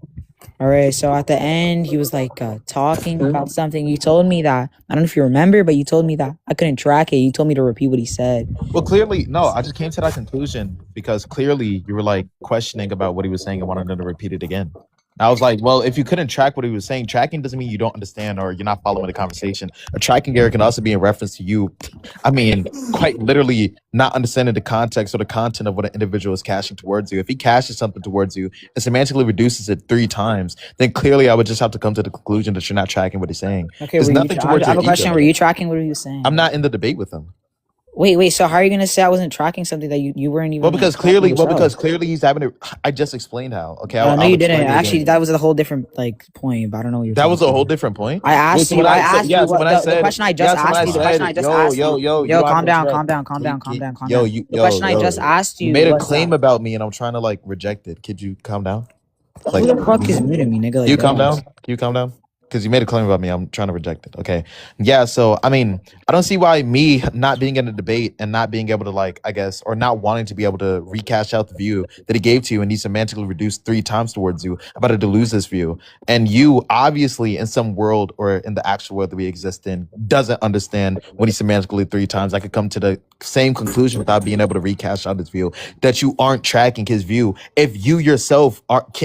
All right, so at the end, he was like talking about something. You told me that, I don't know if you remember, but you told me that I couldn't track it. You told me to repeat what he said. Well, clearly, no. I just came to that conclusion because clearly you were like questioning about what he was saying and wanted him to repeat it again. I was like, well, if you couldn't track what he was saying, tracking doesn't mean you don't understand or you're not following the conversation. A tracking error can also be in reference to you, I mean, quite literally not understanding the context or the content of what an individual is caching towards you. If he caches something towards you and semantically reduces it 3 times, then clearly I would just have to come to the conclusion that you're not tracking what he's saying. Okay, There's were nothing you, towards I have a your question. ego. Were you tracking what he was saying? I'm not in the debate with him. Wait. So how are you gonna say I wasn't tracking something that you weren't even? Well, because tracking yourself? clearly he's having it. I just explained how. Okay, No, I'll you explain didn't. it Actually, again. that was a whole different like point. But I don't know what you're. That was a talking whole about. different point. I asked So you. when I I said- asked yes, you. What, when I the said- question I just yes, when asked I you. The question I just said, asked you. yo, Yo, you calm have down. to Calm down. Yo, The question I just asked you. You made a was, claim about me, and I'm trying to like reject it. Could you calm down? Like, Who the fuck is muting me, nigga? can Like, you calm dumbass. down? Can you calm down? Because you made a claim about me. I'm trying to reject it. Okay. Yeah. So, I mean, I don't see why me not being in a debate and not being able to, like, I guess, or not wanting to be able to recash out the view that he gave to you and he semantically reduced 3 times towards you about to lose this view. And you, obviously, in some world or in the actual world that we exist in, doesn't understand when he semantically 3 times. I could come to the same conclusion without being able to recash out his view that you aren't tracking his view if you yourself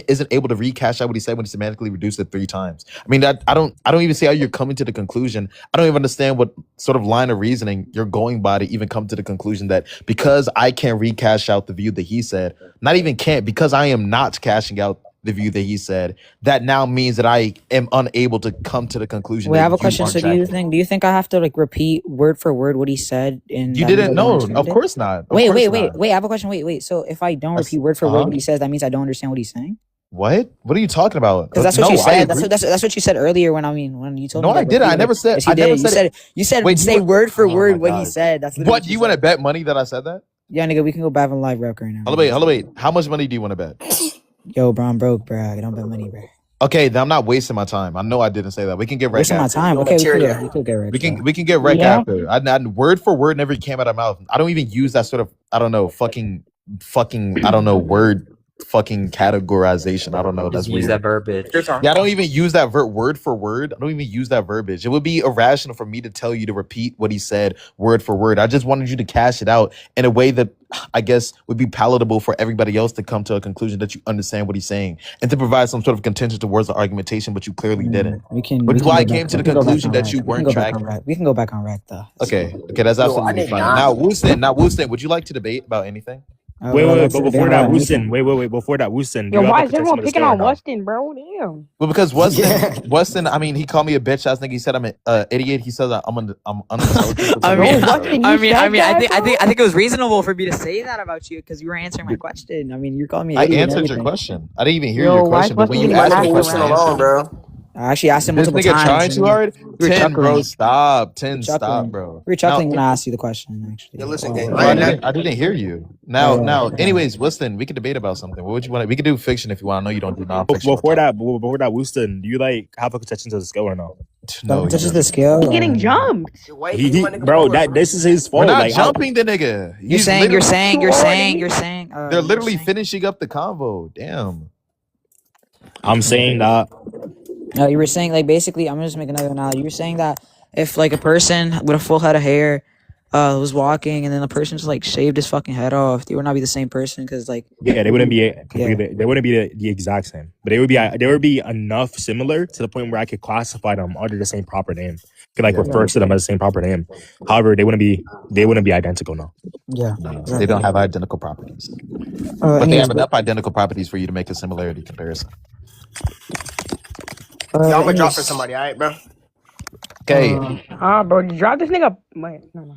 isn't able to recash out what he said when he semantically reduced it 3 times. I mean, I don't even see how you're coming to the conclusion. I don't even understand what sort of line of reasoning you're going by to even come to the conclusion that because I can't recash out the view that he said, not even can't, because I am not cashing out the view that he said, that now means that I am unable to come to the conclusion. Wait, that I have a you question. aren't So tracking. do you think I have to like repeat word for word what he said? And You that means didn't I don't know. understand Of it? course not. Of Wait, course wait, not. wait, wait. I have a question. Wait. So if I don't That's- repeat word for word uh-huh. what he says, that means I don't understand what he's saying? What? What are you talking about? Because that's what No, you I said. agree. That's what you said earlier when you told No, me. I Like, didn't. I repeat never it. said. Yes, you I never did. said. You said Wait, say you- word for Oh my word what he God. said. That's literally What? You want to bet money that I said that? Yeah, nigga, we can go back on live rep right now. Hello, wait. How much money do you want to bet? Yo, bro, I'm broke, bro. I don't bet money, bro. Okay, then I'm not wasting my time. I know I didn't say that. We can get wrecked Wasting my after. time. Okay, we could get wrecked. We can get wrecked Yeah. after. I word for word never came out of my mouth. I don't even use that sort of I don't know fucking I don't know word fucking categorization. I don't know. That's Just use weird. that verbiage. Yeah, I don't even use that word for word. I don't even use that verbiage. It would be irrational for me to tell you to repeat what he said word for word. I just wanted you to cash it out in a way that I guess would be palatable for everybody else to come to a conclusion that you understand what he's saying and to provide some sort of contention towards the argumentation, but you clearly didn't. Which is why I came to the conclusion that you weren't tracking. We can go back on rec though. Okay, that's absolutely fine. Now, Wustin, would you like to debate about anything? Wait, but before that, Wustin. Wait, before that, Wustin. Yo, why is everyone picking on Wustin, bro? Damn. Well, because Wustin, I mean, he called me a bitch. I think he said I'm an idiot. He says I'm unintelligent. I mean, Wustin, I think it was reasonable for me to say that about you because you were answering my question. I mean, you're calling me. I idiot and answered your everything. question. I didn't even hear Yo, your why question. But when Wustin you asked getting me a passed question, I around? answered. bro. I actually asked him This multiple nigga times. trying too hard. We were 10, bro. chuckling. Stop. 10, We were stop, chuckling. bro. We were chuckling Now, when I asked you the question. Actually, Yo, listen, gang. bro, I didn't hear you. Now, anyways, listen, we could debate about something. What would you want? We could do fiction if you want. I know you don't do nonfiction. Before that, Wustin, do you like have a contention to the skill or no? No, This is the skill. He's getting jumped. Bro, this is his fault. we're not Like, jumping the nigga. You're saying. They're literally finishing up the convo. Damn. I'm saying that. No, you were saying like basically. I'm gonna just make another analogy. You were saying that if like a person with a full head of hair was walking and then the person just like shaved his fucking head off, they would not be the same person because like They wouldn't be completely. They wouldn't be the exact same, but they would be enough similar to the point where I could classify them under the same proper name. Could like refer to them as the same proper name. However, they wouldn't be identical now. yeah. They don't have identical properties, but they have enough identical properties for you to make a similarity comparison. Y'all gonna drop for somebody, all right, bro? Okay. Bro, you drop this nigga. Wait, no.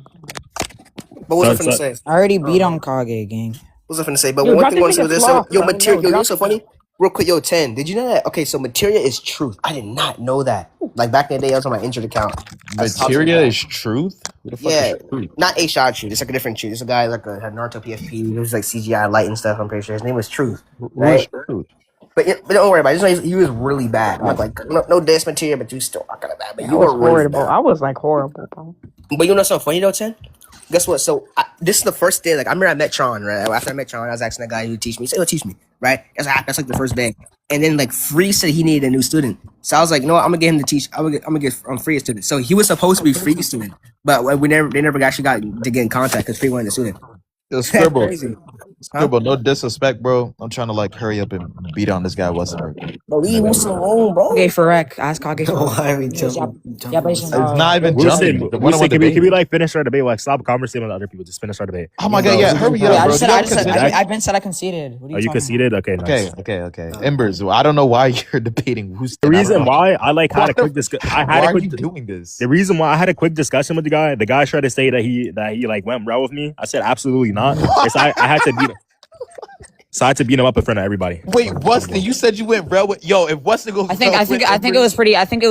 But what was I finna say? I already beat on Kage, gang. What was I finna say? But Yo, one drop thing I want this to say nigga was this. flop, Yo, bro. material. Yo, Yo, drop so this funny. Real quick, yo, 10. Did you know that? Okay, so materia is truth. I did not know that. Like back in the day, I was on my injured account. Materia is truth? Who the fuck Yeah, is truth? not a shot truth. It's like a different truth. It's a guy like had Naruto PFP. He was like CGI light and stuff. I'm pretty sure his name was Truth. Right? Truth? But don't worry about it. Just know he was really bad. I'm like no diss materia, but you still not kind of bad. But I you was were really horrible. bad. I was like horrible, bro. But you know what's so funny though, 10? Guess what? So this is the first day. Like I remember I met Tron, right? After I met Tron, I was asking that guy who would teach me. He said, "Oh, teach me." Right? That's like the first day. And then like Free said he needed a new student. So I was like, you know what? I'm gonna get him to teach. I'm gonna get Free a student. So he was supposed to be Free's student, but they never actually got to get in contact because Free wanted a student. Yo, Scribble. Crazy. Scribble, no disrespect, bro. I'm trying to like hurry up and beat on this guy Weston. But leave Wustin alone, bro. Okay, for rec, ask Kage. Why are we jumping? Yeah, but It's not even jumping. The one Wustin, debate. can we like finish our debate? Like stop conversating with other people. Just finish our debate. Oh my god, yeah, hurry up, bro. I've been said I conceded. What are You conceded? Okay, nice. Okay. Embers, I don't know why you're debating Wustin. The reason why I like had a quick discussion. Why are you doing this? The reason why I had a quick discussion with the guy tried to say that he like went well with me. I said absolutely not. I had to beat him. Decide to beat him up in front of everybody. Wait, Wustin, you said you went real with if Wustin goes. I think it was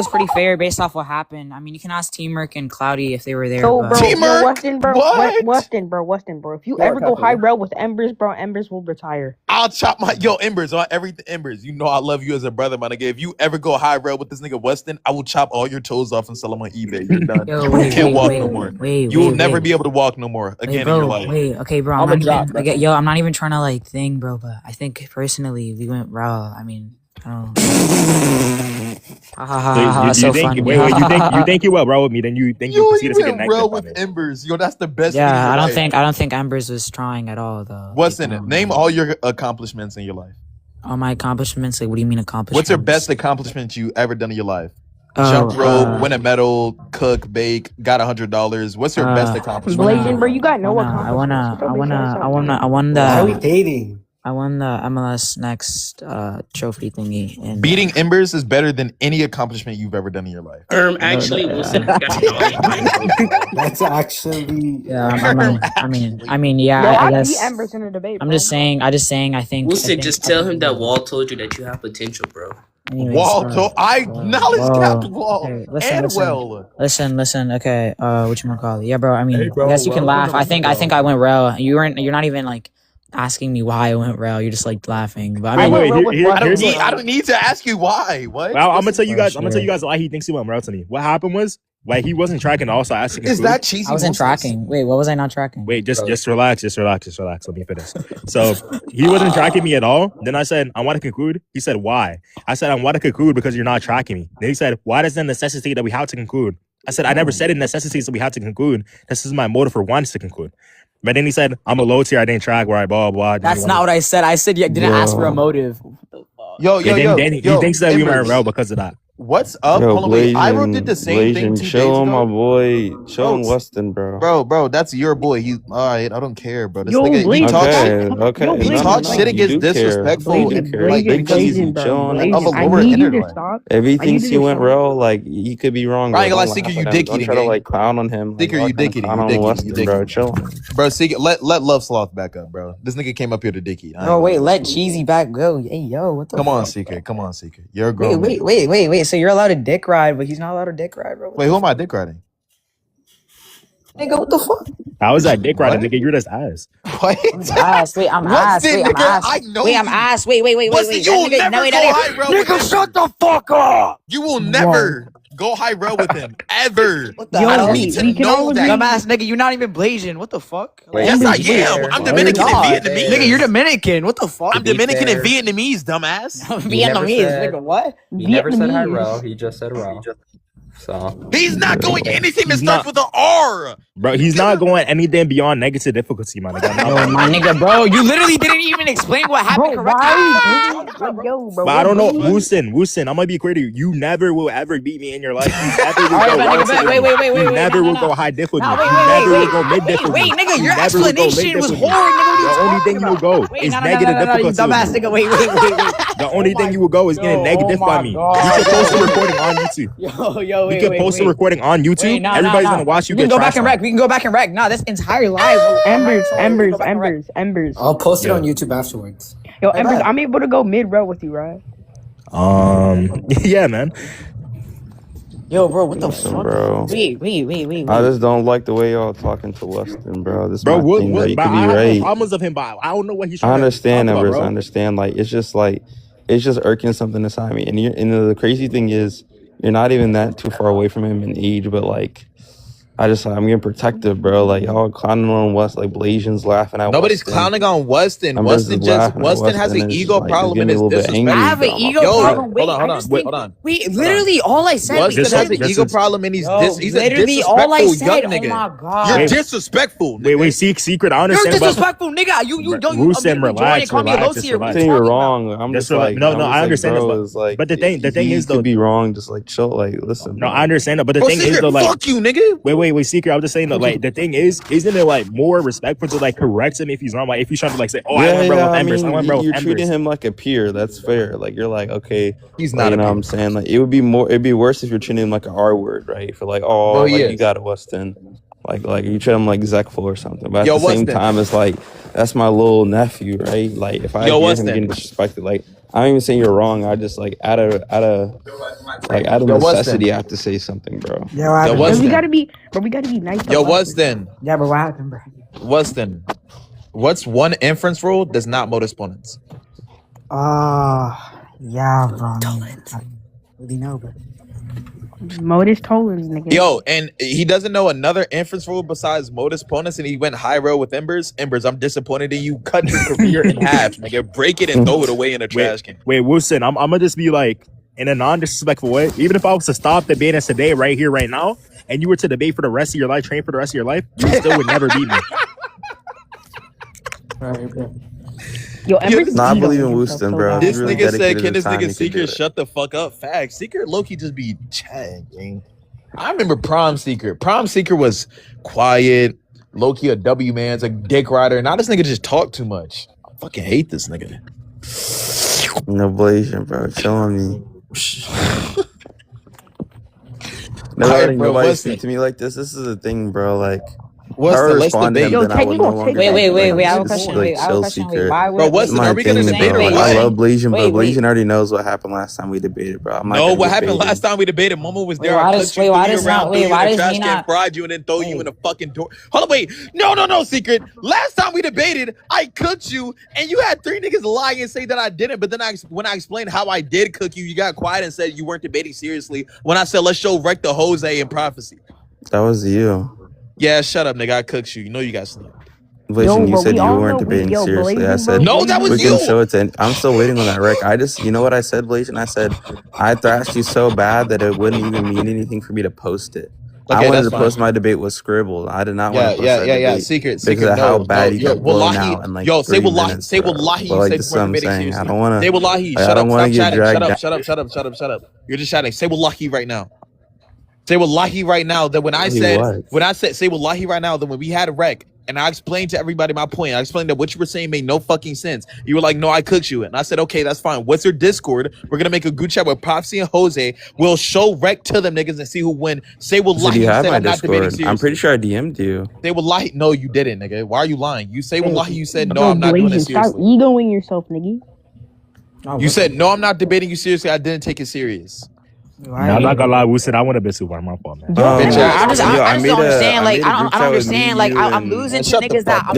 pretty fair based off what happened. I mean, you can ask Teamwork and Cloudy if they were there. So, bro, Teamwork? Wustin, bro, What? Wustin, bro. If you ever go high rail with Embers, bro, Embers will retire. I'll chop my Embers on everything. Embers, you know I love you as a brother, my nigga. If you ever go high rail with this nigga Wustin, I will chop all your toes off and sell them on eBay. You're done. You can't walk no more. You will never be able to walk no more again in your life. Okay, bro. I'm not even trying to like thing, bro. But I think personally, we went raw. I mean, I don't know. So you think you went raw with me? Then you think you proceeded to get went real negative with Embers. Yo, that's the best. Yeah, I don't think Embers was trying at all though. What's in it? Name all your accomplishments in your life. All my accomplishments. Like, what do you mean accomplishments? What's your best accomplishment you ever done in your life? Jump rope, win a medal, cook, bake, got $100. What's your best accomplishment? Blasian, bro, you got no accomplishments. I won the. Why are we dating? I won the MLS Next trophy thingy. And beating Embers is better than any accomplishment you've ever done in your life. Actually, Wustin has got That's actually. Yeah, I mean, yeah. Yo, I guess. beat Embers in a debate. I'm just saying. I think. Wustin, just tell him that Wall told you that you have potential, bro. Anyways, Wall, so I knowledge capped Wall okay, listen. Okay, whatchamacallit? Yeah, bro. I mean, I guess you can laugh. I think I went rail. You're not even like asking me why I went rail. You're just like laughing. But I mean, I don't need to ask you why. What? Well, I'm gonna tell you guys. I'm gonna tell you guys why he thinks he went rail to me. What happened was, like, he wasn't tracking. Also, asking. Is that cheesy? I wasn't tracking. Wait, what was I not tracking? Wait, just relax. Let me finish. So he wasn't tracking me at all. Then I said, I want to conclude. He said, why? I said, I want to conclude because you're not tracking me. Then he said, why does that necessitate that we have to conclude? I said, I never said it necessitates that we have to conclude. This is my motive for wanting to conclude. But then he said, I'm a low tier. I didn't track where I blah blah. That's not what I said. I said you didn't ask for a motive. Yo. He thinks that we went rail because of that. What's up? Yo, hold on, wait. Blasian, Iroh did the same thing 2 days chill on ago. my boy. Chill on Wustin, bro. Bro, that's your boy. He alright, I don't care, bro. This Yo, nigga, he talks shit. Okay. He talks shit and gets disrespectful. Like, because he's chill on of a lower internet. If he thinks he went real, like, he could be wrong. Ryan, bro. like, Don't Seeker, laugh you at him. dick Don't eating, try to gang. like clown on him. Seeker, you dick eating. Clown on Wustin, bro. Chill. Bro, Seeker, let Love Sloth back up, bro. This nigga came up here to dick eat. No, wait, let Cheesy back go. Hey, yo, what the Come on, Seeker. You're a grown man. Wait. So you're allowed to dick ride, but he's not allowed to dick ride, bro. Wait, who am I dick riding? Nigga, what the fuck? How is that dick riding? Nigga, you're just ass. What? Ass. Wait, I'm ass. Wait, I'm ass. I know Wait, I'm ass. Wait. Wustin, you will never go high rail with him. Nigga, shut the fuck up. You will never go high rail with him ever. What the Yo, I don't hell? need to we can know all that. Dumbass nigga, you're not even Blasian. What the fuck? Yes, I am. I'm Dominican and Vietnamese. Nigga, you're Dominican. What the fuck? I'm Dominican and Vietnamese, dumbass. Vietnamese. Nigga, what? He never said high row. He just said row. So He's not going anything that starts with an R. Bro, he's not going anything beyond negative difficulty, man. Yo, my nigga, bro, you literally didn't even explain what happened correctly. Yo, bro. But I don't know, Wustin, I'm gonna be clear to you. You never will ever beat me in your life. You never will Alright, go my nigga, wait, You never will go high difficulty. You never will go mid difficulty. Wait, nigga, your You never will go explanation mid was difficulty. horrid, nigga. The only thing you will go is negative difficulty. You dumbass nigga, wait. The only thing you will go is getting negative by me. You can post a recording on YouTube. Yo, wait. You can post a recording on YouTube. Everybody's gonna watch you We can get go back trashed and on. wreck. We can go back and wreck. Nah, that's entire live. Embers. I'll post it on YouTube afterwards. Yo, Embers, I'm able to go mid row with you, right? Yeah, man. Yo, bro, what the fuck? Bro. Wait. I just don't like the way y'all talking to Wustin, bro. This is Bro, my thing, bro. You but could be I have no right. problems of him, but I don't know what he's I trying understand to that, talk about, bro. bro. I understand. Like, it's just irking something inside me. And the crazy thing is, you're not even that too far away from him in age, but like, I'm getting protective, bro. Like, y'all clowning on Wust, like Blasian's laughing at Nobody's Wustin. clowning on Wustin. Embers is laughing at Wustin has Wustin an is, ego like, problem getting and is a little bit angry. disrespectful. I have an ego Yo, problem. Wait, hold on. Wait, literally, all I said was Wustin has an ego problem and he's a disrespectful young nigga. Oh my god, You're disrespectful. Wait, secret. I you're understand. disrespectful, nigga. You don't. Wustin, relax. I'm saying you're wrong. I'm just like, no, I understand this, bro, it's like, but the thing is though, you could be wrong. Just like chill, like listen. No, bro. I understand that, but the thing is though, like, fuck you, nigga. Wait, secret. I'm just saying that, like, the thing is, isn't it like more respectful to like correct him if he's wrong? Like, if he's trying to like say, oh, I went bro with Embers, I went bro with you're Embers. treating him like a peer. That's fair. Like, you're like, okay, He's not. you know what I'm saying? Like, it'd be worse if you're treating him like an R word, right? For like, oh, Well, like, yes. you got it, Wustin. Like you treat him like Zekful or something. But at Yo, the same Wustin. time, it's like that's my little nephew, right? Like if I Yo, hear him Wustin. getting disrespected, like I'm not even saying you're wrong. I just like out of Yo, necessity, Wustin. I have to say something, bro. Yeah, what Yo, happened, bro? But we Wustin. gotta be, but we gotta be nice. Yo, to Wustin. Wustin. Yeah, but what happened, bro? Wustin. What's one inference rule does not modus ponens? Yeah, bro. I don't really know, but Modus Tollens, nigga. Yo, and he doesn't know another inference rule besides modus ponens, and he went high road with Embers. Embers, I'm disappointed in you. Cut your career in half, nigga. Break it and throw it away in a trash can. Wait, Wustin, I'm gonna just be like, in a non-disrespectful way, even if I was to stop debating us today, right here, right now, and you were to debate for the rest of your life, train for the rest of your life, you still would never beat me. right, bro. Yo, Embers. Nah, I is believe in eating Wustin, himself so bro. bad. This He really nigga said, dedicated can his this time, nigga he could do Secret it. shut the fuck up? Facts. Secret low-key just be chatting, gang. I remember Prom Secret. Prom Secret was quiet, low-key a W man's a dick rider. Now this nigga just talk too much. I fucking hate this nigga. No Blasian, bro. Chill on me. Never Alright, letting bro, nobody what's speak it? to me like this. This is the thing, bro. Like, What's if I the let's respond to him, debate? Yo, then I can would you no go longer take be that? Wait, I have a this question. like I have a chill question. Wait, secret. why Bro, would Wustin, My are we gonna thing, debate bro. or I what? love Blasian, but wait. Blasian already knows what happened last time we debated, bro. I'm not No, gonna what debate happened him. last time we debated? Momo was there. why I does cooked you, why threw does you around, not threw wait you in why a does trash he can, not fried you, and then throw you in a fucking door. Hold on, wait. No, Secret. Last time we debated, I cooked you, and you had three niggas lie and say that I didn't. But then when I explained how I did cook you, you got quiet and said you weren't debating seriously. When I said let's show Wreck the Jose in prophecy. That was you. Yeah, shut up, nigga. I cooked you. You know you got snubbed. Blasian, you But said we you all weren't know. debating Yo, seriously. I Blazing, bro. said No, that Blazing. was we can you. show it to. I'm still waiting on that rec. You know what I said, Blasian? I said I thrashed you so bad that it wouldn't even mean anything for me to post it. Okay, I wanted that's to post fine. my debate with Scribble. I did not want Yeah, to post that debate Secret, because of how bad you yo, kept blowing wallahi, out in like yo, say 3 wallahi, minutes, say bro. wallahi, But you like said this you is what weren't I'm debating saying. I seriously. don't want Say to. wallahi, I shut don't up, want to stop get chatting, dragged down. shut up. You're just chatting. Say wallahi right now. Say wallahi right now that when I He said, was. say wallahi right now that when we had a wreck and I explained to everybody my point, I explained that what you were saying made no fucking sense. You were like, no, I cooked you. And I said, okay, that's fine. What's your Discord? We're going to make a good chat with Prophecy and Jose. We'll show wreck to them niggas and see who win. Say So wallahi, do you you have said my I'm not debating Discord? seriously. I'm pretty sure I DM'd you. Say wallahi. No, you didn't, nigga. Why are you lying? You say wallahi, you said, no, Yo, I'm not doing it Blazing, stop seriously. egoing yourself, nigga. You said, no, I'm not debating you seriously. I didn't take it serious. Nah, I'm not gonna lie, Wustin, I want to be super. My fault, man. Yo, Bitch Embers, ass. I just don't understand. Like, I made a I don't group chat with me, understand. Like, you, I'm and losing Man, to shut the niggas fuck that up.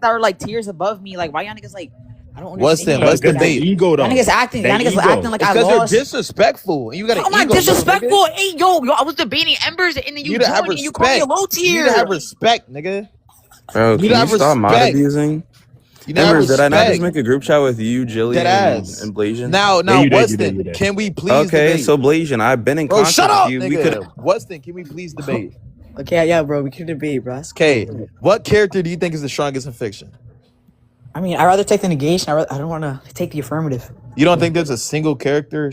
that are like tiers above me. Like, why y'all niggas like? I don't understand. Wustin, let's Because the debate. ego, though. Y'all niggas acting. Y'all That niggas ego. acting like It's I because you're lost. disrespectful and you got an How am I ego. little disrespectful? nigga. Hey, yo, I was debating Embers, and then You you need to have joined and you call me a respect. low You need to have tier. respect, nigga. Bro, You need can to you have stop mod respect. abusing? You need to have Embers, did I not just respect. make a group chat with you, Jilly, Dead and ass. Blasian? Now, Yeah, you did, what's you did, you the? did. Can we please Okay, debate? so Blasian, I've been in Bro, contact shut up, with you. We could. nigga. Wustin, can we please debate? Okay, yeah, bro, we can debate, bro. Okay, what character do you think is the strongest in fiction? I mean, I'd rather take the negation. I don't want to take the affirmative. You don't think there's a single character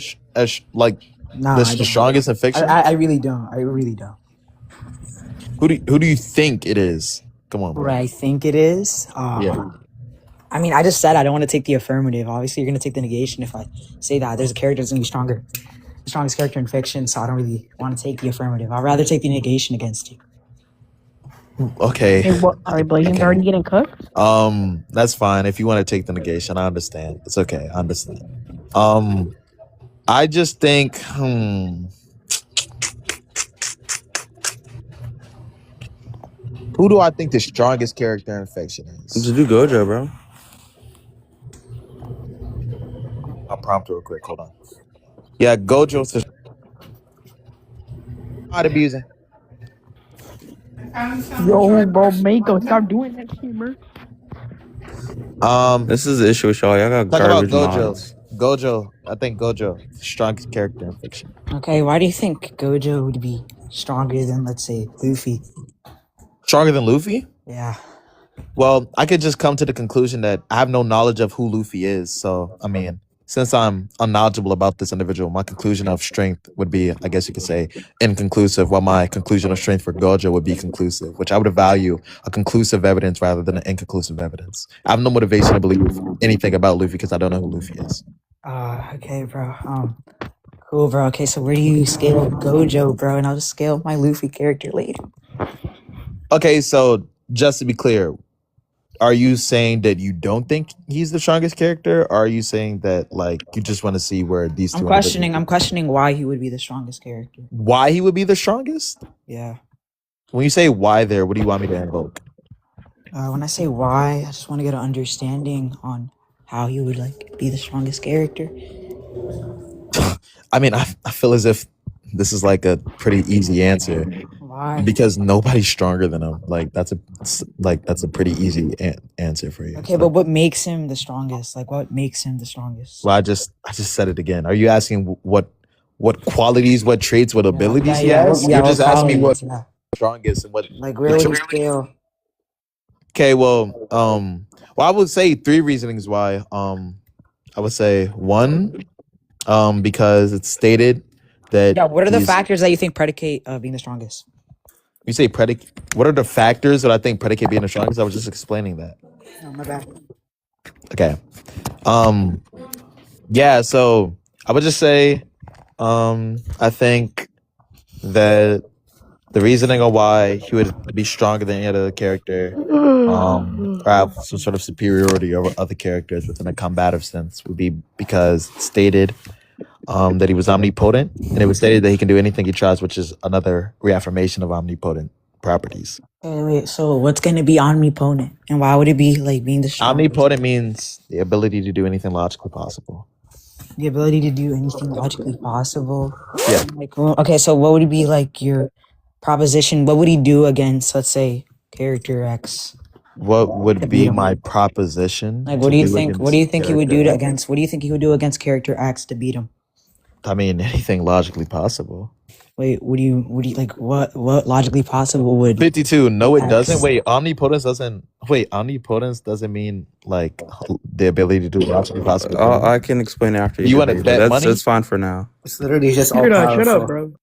like Nah, the I don't. strongest in fiction? I really don't. I really don't. Who do you think it is? Come on, What bro. I think it is. Yeah. I mean, I just said I don't want to take the affirmative. Obviously, you're gonna take the negation if I say that there's a character that's gonna be stronger, the strongest character in fiction. So I don't really want to take the affirmative. I'd rather take the negation against you. Okay. Hey, what? Are Blazing's already getting cooked? That's fine. If you want to take the negation, I understand. It's okay. I understand. I just think, who do I think the strongest character in fiction is? Just do Gojo, bro. I'll prompt real quick. Hold on. Yeah, Gojo's the not abusing. Yo, bro, Mako, stop doing that shit, bro. This is the issue with y'all. Y'all got Talk about garbage Gojo. mods. Gojo. I think Gojo, strongest character in fiction. Okay, why do you think Gojo would be stronger than, let's say, Luffy? Stronger than Luffy? Yeah. Well, I could just come to the conclusion that I have no knowledge of who Luffy is. So, I mean, since I'm unknowledgeable about this individual, my conclusion of strength would be, I guess you could say, inconclusive, while my conclusion of strength for Gojo would be conclusive, which I would value a conclusive evidence rather than an inconclusive evidence. I have no motivation to believe anything about Luffy because I don't know who Luffy is. Okay, bro. Cool, bro. Okay, so where do you scale Gojo, bro? And I'll just scale my Luffy character later. Okay, so just to be clear, are you saying that you don't think he's the strongest character, or are you saying that like you just want to see where these two I'm questioning why he would be the strongest character. why he would be the strongest? Yeah. When you say why there, what do you want me to invoke? When I say why, I just want to get an understanding on how he would like be the strongest character. I mean, I feel as if this is like a pretty easy answer. Why? Because nobody's stronger than him. Like that's a pretty easy answer for you. Okay, but what makes him the strongest? Like, what makes him the strongest? Well, I just said it again. Are you asking what qualities, what traits, what abilities he has? You're just asking me what strongest and what. Like, where would you scale? Okay, well, I would say 3 reasonings why. I would say 1, because it's stated that. What are the factors that you think predicate being the strongest? You say predicate. What are the factors that I think predicate being the strongest? I was just explaining that. No, my bad. Okay. Yeah, so I would just say I think that the reasoning on why he would be stronger than any other character, or have some sort of superiority over other characters within a combative sense, would be because it's stated that he was omnipotent, and it was stated that he can do anything he tries, which is another reaffirmation of omnipotent properties. Wait, so what's gonna be omnipotent, and why would it be like being the strongest? Omnipotent means the ability to do anything logically possible. The ability to do anything logically possible. Yeah. Like, okay, so what would it be like your proposition? What would he do against, let's say, character X? What would be my proposition? Like, what do you think? What do you think he would do against? What do you think he would do against character X to beat him? I mean, anything logically possible. Wait, what do you like? What logically possible would 52? No, it doesn't. Wait, omnipotence doesn't mean like the ability to do logically possible. I can explain after you want to bet money? That's fine for now. It's literally just all powerful. Shut up, bro.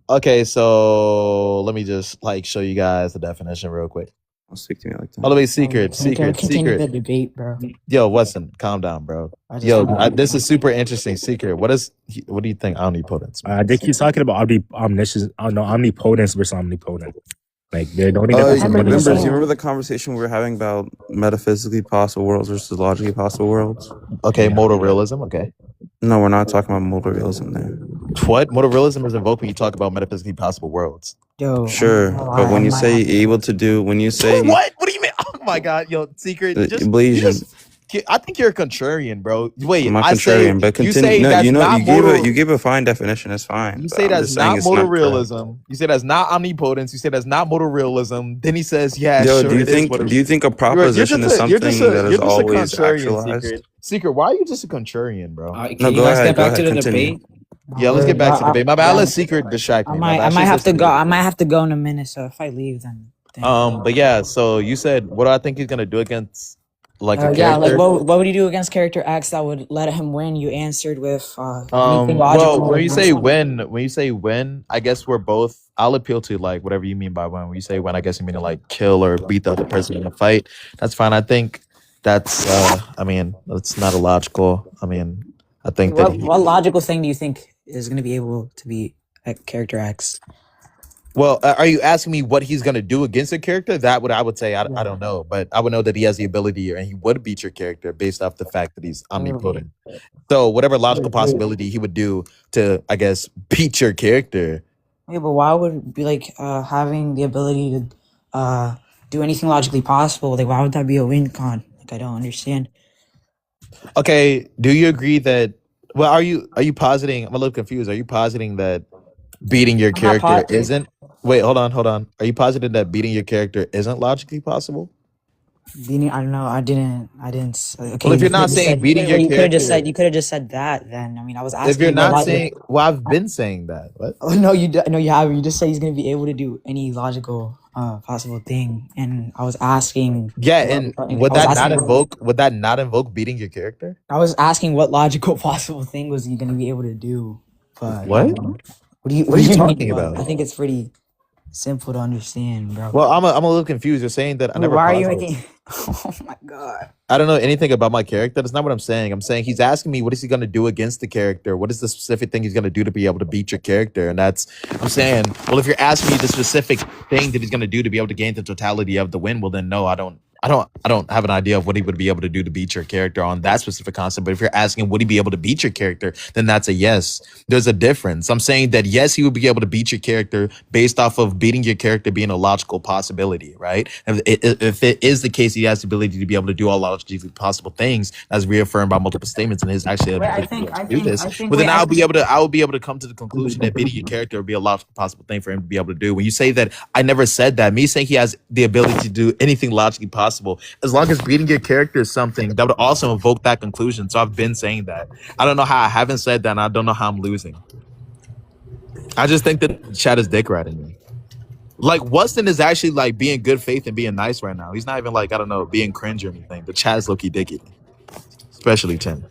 Okay, so let me just like show you guys the definition real quick. Don't speak to me like that. By the way, secret. Continue the debate, bro. Yo, Wustin, calm down, bro. This is super interesting. Secret. What do you think omnipotence? I think he's talking about omnipotence versus omnipotent. Like they don't even. Members, you remember the conversation we were having about metaphysically possible worlds versus logically possible worlds? Okay, modal realism. Okay. No, we're not talking about modal realism there. What? Modal realism is invoked when you talk about metaphysically possible worlds. Yo, sure, but when you say able to do, when you say what? What do you mean? Oh my God, yo, secret. Blasian. I think you're a contrarian, bro. Wait, I'm not contrarian, but continue. No, you gave a fine definition. It's fine. You say that's not modal realism. You say that's not omnipotence. You say that's not modal realism. Then he says, "Yeah, yo, sure." Do you think a proposition is something that is always actualized? Secret, why are you just a contrarian, bro? Can you guys get back to the debate? Yeah, let's get back to the debate. My bad. Let Secret distract me. I might have to go. I might have to go in a minute. So if I leave, then. But yeah. So you said, what do I think he's gonna do against? Like a yeah, like what would he do against character X that would let him win? You answered with anything logical. Well, when you say win, I guess we're both. I'll appeal to like whatever you mean by win. When you say win, I guess you mean to like kill or beat the other person in a fight. That's fine. I think that's. I mean, that's not illogical. I mean, I think what logical thing do you think is going to be able to beat character X? Well, are you asking me what he's gonna do against a character? That what I would say. I don't know, but I would know that he has the ability, and he would beat your character based off the fact that he's omnipotent. So whatever logical possibility he would do to, I guess, beat your character. Yeah, but why would it be like having the ability to do anything logically possible? Like, why would that be a win con? Like, I don't understand. Okay, do you agree that? Well, are you positing? I'm a little confused. Are you positing that beating your character isn't? Wait, hold on. Are you positive that beating your character isn't logically possible? Beating, I don't know. I didn't. Okay, well, if you're not saying beating your character, you could have just said that. Then I mean, I was asking. If you're not saying, well, I've been saying that. What? Oh no, you have. You just say he's gonna be able to do any logical possible thing, and I was asking. Yeah, and would that not invoke beating your character? I was asking what logical possible thing was he gonna be able to do. But what? What are you talking about? I think it's pretty. simple to understand, bro. Well, I'm a little confused. You're saying that I never. Why are you processed. making? Oh my god. I don't know anything about my character. That's not what I'm saying. I'm saying he's asking me what is he gonna do against the character? What is the specific thing he's gonna do to be able to beat your character? And that's I'm saying, well, if you're asking me the specific thing that he's gonna do to be able to gain the totality of the win, well then no, I don't have an idea of what he would be able to do to beat your character on that specific concept. But if you're asking would he be able to beat your character, then that's a yes. There's a difference. I'm saying that yes, he would be able to beat your character based off of beating your character being a logical possibility, right? If it is the case, he has the ability to be able to do all logically possible things, as reaffirmed by multiple statements, and his actually ability to do this. Well, then I will be able to come to the conclusion that beating your character would be a logical possible thing for him to be able to do. When you say that, I never said that. Me saying he has the ability to do anything logically possible, as long as beating your character is something that would also invoke that conclusion. So I've been saying that. I don't know how I haven't said that, and I don't know how I'm losing. I just think that chat is dick riding me. Like Wustin is actually like being good faith and being nice right now. He's not even like, I don't know, being cringe or anything. The chat is low-key dicky. Especially Tim.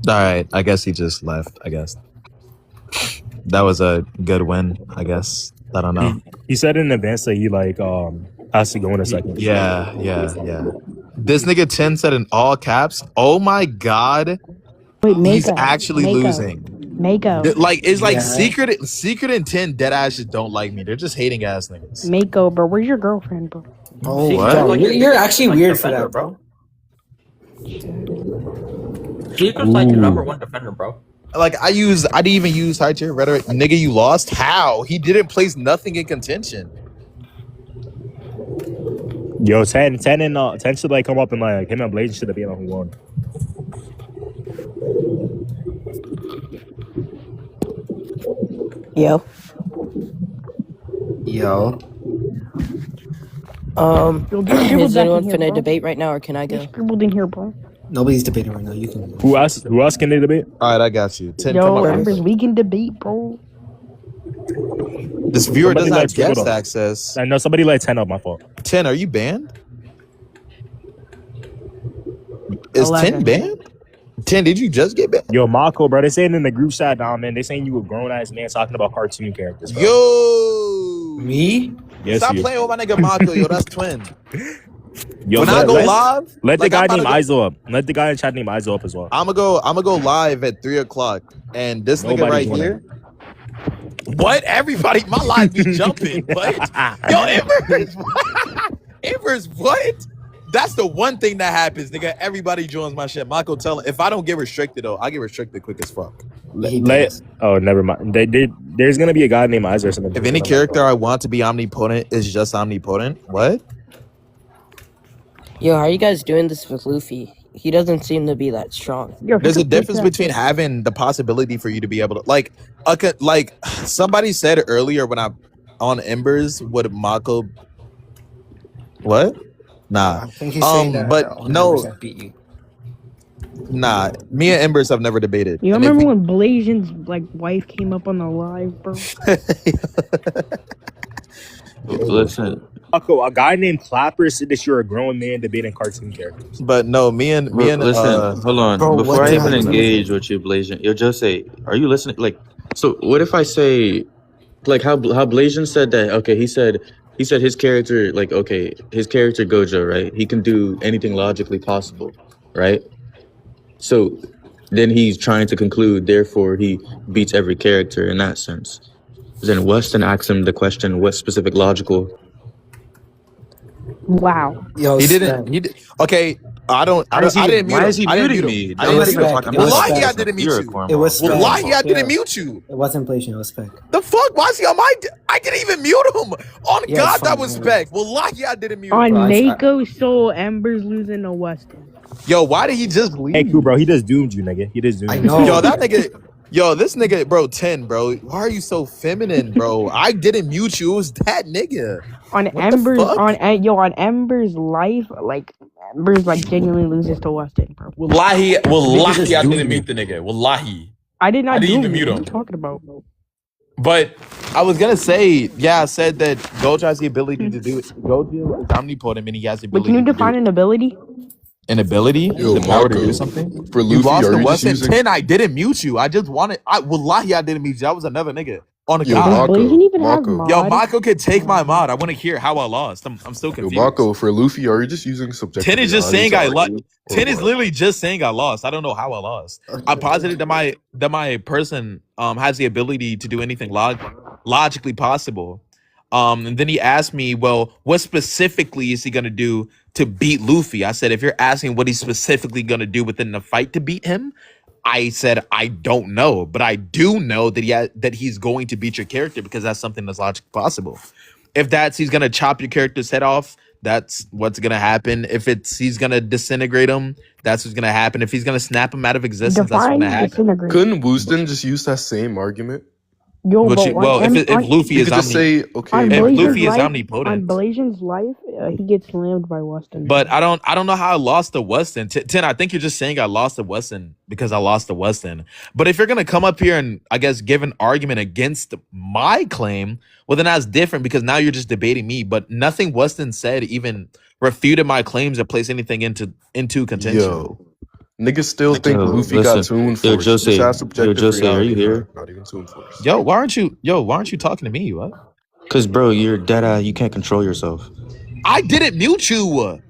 Alright, I guess he just left, I guess. That was a good win, I guess. I don't know. He said in advance that he like has to go in a second. Yeah. This nigga 10 said in all caps, oh my god. Wait, he's actually losing. Mako. Like it's like secret and 10 dead ass just don't like me. They're just hating ass niggas. Mako, bro, where's your girlfriend, bro? Oh, what? You're actually weird for that, bro. Secret's like your number one defender, bro. Like I didn't even use high tier rhetoric. Nigga, you lost? How? He didn't place nothing in contention. Yo, 10 should like come up and like him and Blasian should have been on who won. Yo. Is anyone finna debate right now, or can I go? Scribbled in here, bro. Nobody's debating right now. You can. Who else can they debate? All right, I got you. 10, Yo, come on. Embers, we can debate, bro. This viewer doesn't have Scribble guest though. access. I know somebody let 10 up. My fault. 10, are you banned? Is 10 banned? 10, did you just get banned? Yo, Mako, bro, they saying in the group chat, nah, man, they saying you a grown ass man talking about cartoon characters. Bro. Yo, Me? Yes, stop you. playing with my nigga Mako. Yo, that's twin. Yo, when I go live, let like, the guy I'm named about to Izo up. Let the guy in chat named Izo up as well. I'm gonna go live at 3 o'clock, and this nigga Nobody's right here. What? Everybody, my live be jumping. What? Yo, Embers. Embers, what? That's the one thing that happens, nigga. Everybody joins my shit. Mako, tell him if I don't get restricted though, I get restricted quick as fuck. Oh, never mind. There's gonna be a guy named Izo or something. If any character I want to be omnipotent is just omnipotent, what? Yo, how are you guys doing this with Luffy? He doesn't seem to be that strong. There's a difference between having the possibility for you to be able to like somebody said earlier when I'm on Embers, would Mako what? Nah. I think he's saying that but no, beat you. Nah, me and Embers have never debated. You And remember when Blasian's like wife came up on the live, bro? Listen, Mako, a guy named Clapper said that you're a grown man debating cartoon characters. But no, me and listen, hold on. Bro, Before what I even time? engage with you, Blasian, yo, just say, are you listening? Like, so what if I say, like how Blasian said that? Okay, he said his character, like, okay, his character Gojo, right? He can do anything logically possible, right? So then he's trying to conclude, therefore he beats every character in that sense. Then Wustin asks him the question, what specific logical? Wow. Yo, he didn't. He did. Okay, I didn't mute him. Why is he I didn't muting mute him. me? I didn't mute him. Respect. Wallahi, I didn't mute you. It was spec. Wallahi, I didn't mute you. It wasn't Blasian, it was spec. The fuck? Why is he on my? I didn't even mute him. On Yeah, God, it's that fine, was man. spec. Wallahi, I didn't mute him. On Bro, Mako Soul, Embers losing to Wustin. Yo, why did he just leave? Hey, cool, bro. He just doomed you, nigga. He just doomed I you. know. Yo, that nigga. Yo, this nigga, bro, 10, bro. Why are you so feminine, bro? I didn't mute you. It was that nigga. On What the Embers, fuck? on Embers life, like Embers like genuinely loses to Wustin, bro. Wallahi, just I doomed didn't you. mute the nigga. Wallahi. I did not I didn't do even mute What are him. you talking about, bro? But I was gonna say, yeah, I said that Gojo has the ability to do it. Gojo is omnipotent, and he has the But ability can you to do define it. an ability? An ability, Yo, the power to do Marco. something. For You Luffy, lost are the you just Wustin. using 10, I didn't mute you. I just wanted. Wallahi, I didn't mute you. That was another nigga. On a Yo, Does god. Blasian Marco? even have Marco. Yo, mod? Mako can take my mod. I want to hear how I lost. I'm still Yo, confused. Marco, for Luffy, are you just using 10 subjective is just reality saying to I lost. argue? Or 10 is what? literally just saying I lost. I don't know how I lost. I posited that my person has the ability to do anything logically possible. And then he asked me, well, what specifically is he gonna do to beat Luffy? I said, if you're asking what he's specifically gonna do within the fight to beat him, I said I don't know, but I do know that that he's going to beat your character because that's something that's logically possible. If that's he's gonna chop your character's head off, that's what's gonna happen. If it's he's gonna disintegrate him, that's what's gonna happen. If he's gonna snap him out of existence, that's what's Define gonna happen. disintegrate. Couldn't Wustin just use that same argument? Yo, But but well, if Luffy You is could just say, okay, on if Marco. Luffy is life, on omnipotent, Blasian's life, he gets slammed by Wustin. but I don't know how I lost to Wustin. 10, I think you're just saying I lost to Wustin because I lost to Wustin. But if you're gonna come up here and I guess give an argument against my claim, well then that's different because now you're just debating me. But nothing Wustin said even refuted my claims or placed anything into contention. Yo, niggas still think Yo, Luffy got listen. Toon Yo, Force. Jose. Just ask Yo, subjective Jose, are reality, you here? not even Toon Force. Yo, why aren't you talking to me? What? Cause bro, you're dead. You can't control yourself. I didn't mute you.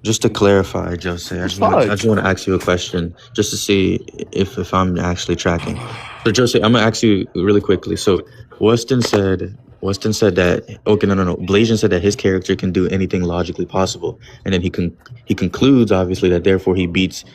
Just to clarify, Jose, I just want to ask you a question just to see if I'm actually tracking. So Jose, I'm gonna ask you really quickly. So Wustin said that no. Blasian said that his character can do anything logically possible, and then he concludes obviously that therefore he beats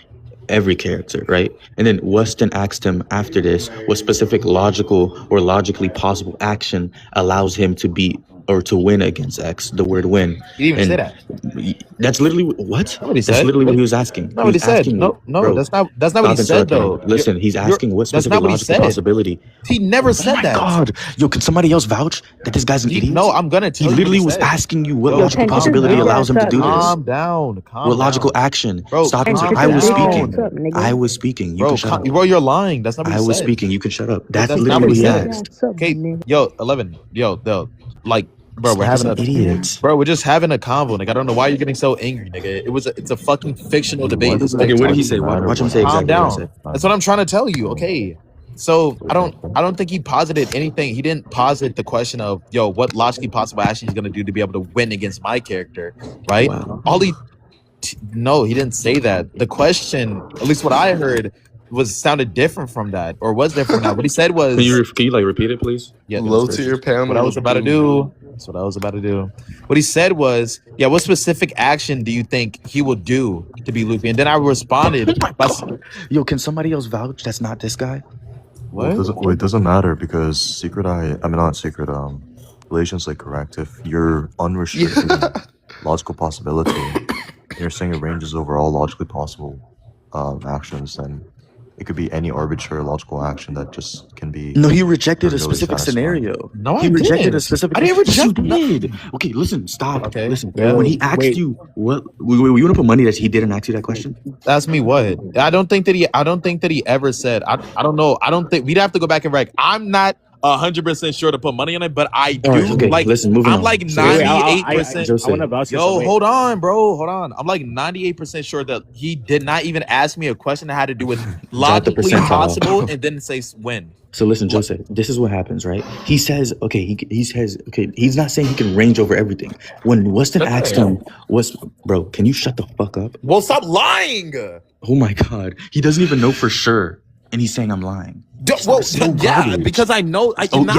every character, right? And then Wustin asked him after this what specific logical or logically possible action allows him to beat or to win against X, the word win. He didn't even say that. That's literally what? That's literally what he was asking. No, what he said. No, bro, that's not what he said though. Listen, he's asking what That's specific not what he logical said. possibility. He never said that. God, yo, can somebody else vouch that this guy's an idiot? No, I'm gonna tell He you. literally what was said. asking you what Yo, logical calm possibility down. allows him to do this. Calm down. What logical action? Bro, Stop calm and I was down. speaking. I was speaking. You Bro, can shut up. bro, you're lying. That's not what he I was said. speaking. You can shut up. That's That's literally not what what he he said. asked. Okay, yo, 11. Yo, like, bro, we're This having guy's an idiot. bro, we're just having a convo, nigga. I don't know why you're getting so angry, nigga. It's a fucking fictional debate. This Okay, what did he say? TikTok. Watch him say Calm exactly what he down. said. That's what I'm trying to tell you. Okay. So I don't think he posited anything. He didn't posit the question of, yo, what logically possible action he's gonna do to be able to win against my character, right? Wow. No, he didn't say that. The question, at least what I heard, sounded different from that, or was different from that. What he said was, Can you like repeat it, please? yeah, Low tier panel. what I was about to do. That's what I was about to do. What he said was, yeah, what specific action do you think he will do to be Luffy? And then I responded by, Yo, can somebody else vouch that's not this guy? what? It doesn't matter because Blasian's like correct. If you're unrestricted logical possibility, you're saying it ranges over all logically possible actions, then it could be any arbitrary logical action that just can be. No, he rejected a really specific satisfying. scenario. No, He I rejected didn't. a specific. I didn't reject. Yes, you did. Okay, listen, stop. Okay. Listen. Yeah. When he asked you what, you want to put money that he didn't ask you that question? Ask me what? I don't think that he ever said. I don't know. I don't think we'd have to go back and write. I'm not 100% sure to put money on it, but I do. All right, okay, like, listen, moving I'm on. like So- 98%. I want to vouch for Yo, something. hold on, bro. Hold on. I'm like 98% sure that he did not even ask me a question that had to do with logically percentile. possible and didn't say when. So listen, Joseph, this is what happens, right? He says, okay, he says, okay, he's not saying he can range over everything. When Wustin asked him, bro, can you shut the fuck up? Well, stop lying. Oh my God. He doesn't even know for sure. And he's saying I'm lying. Well, so yeah, garbage. because I know.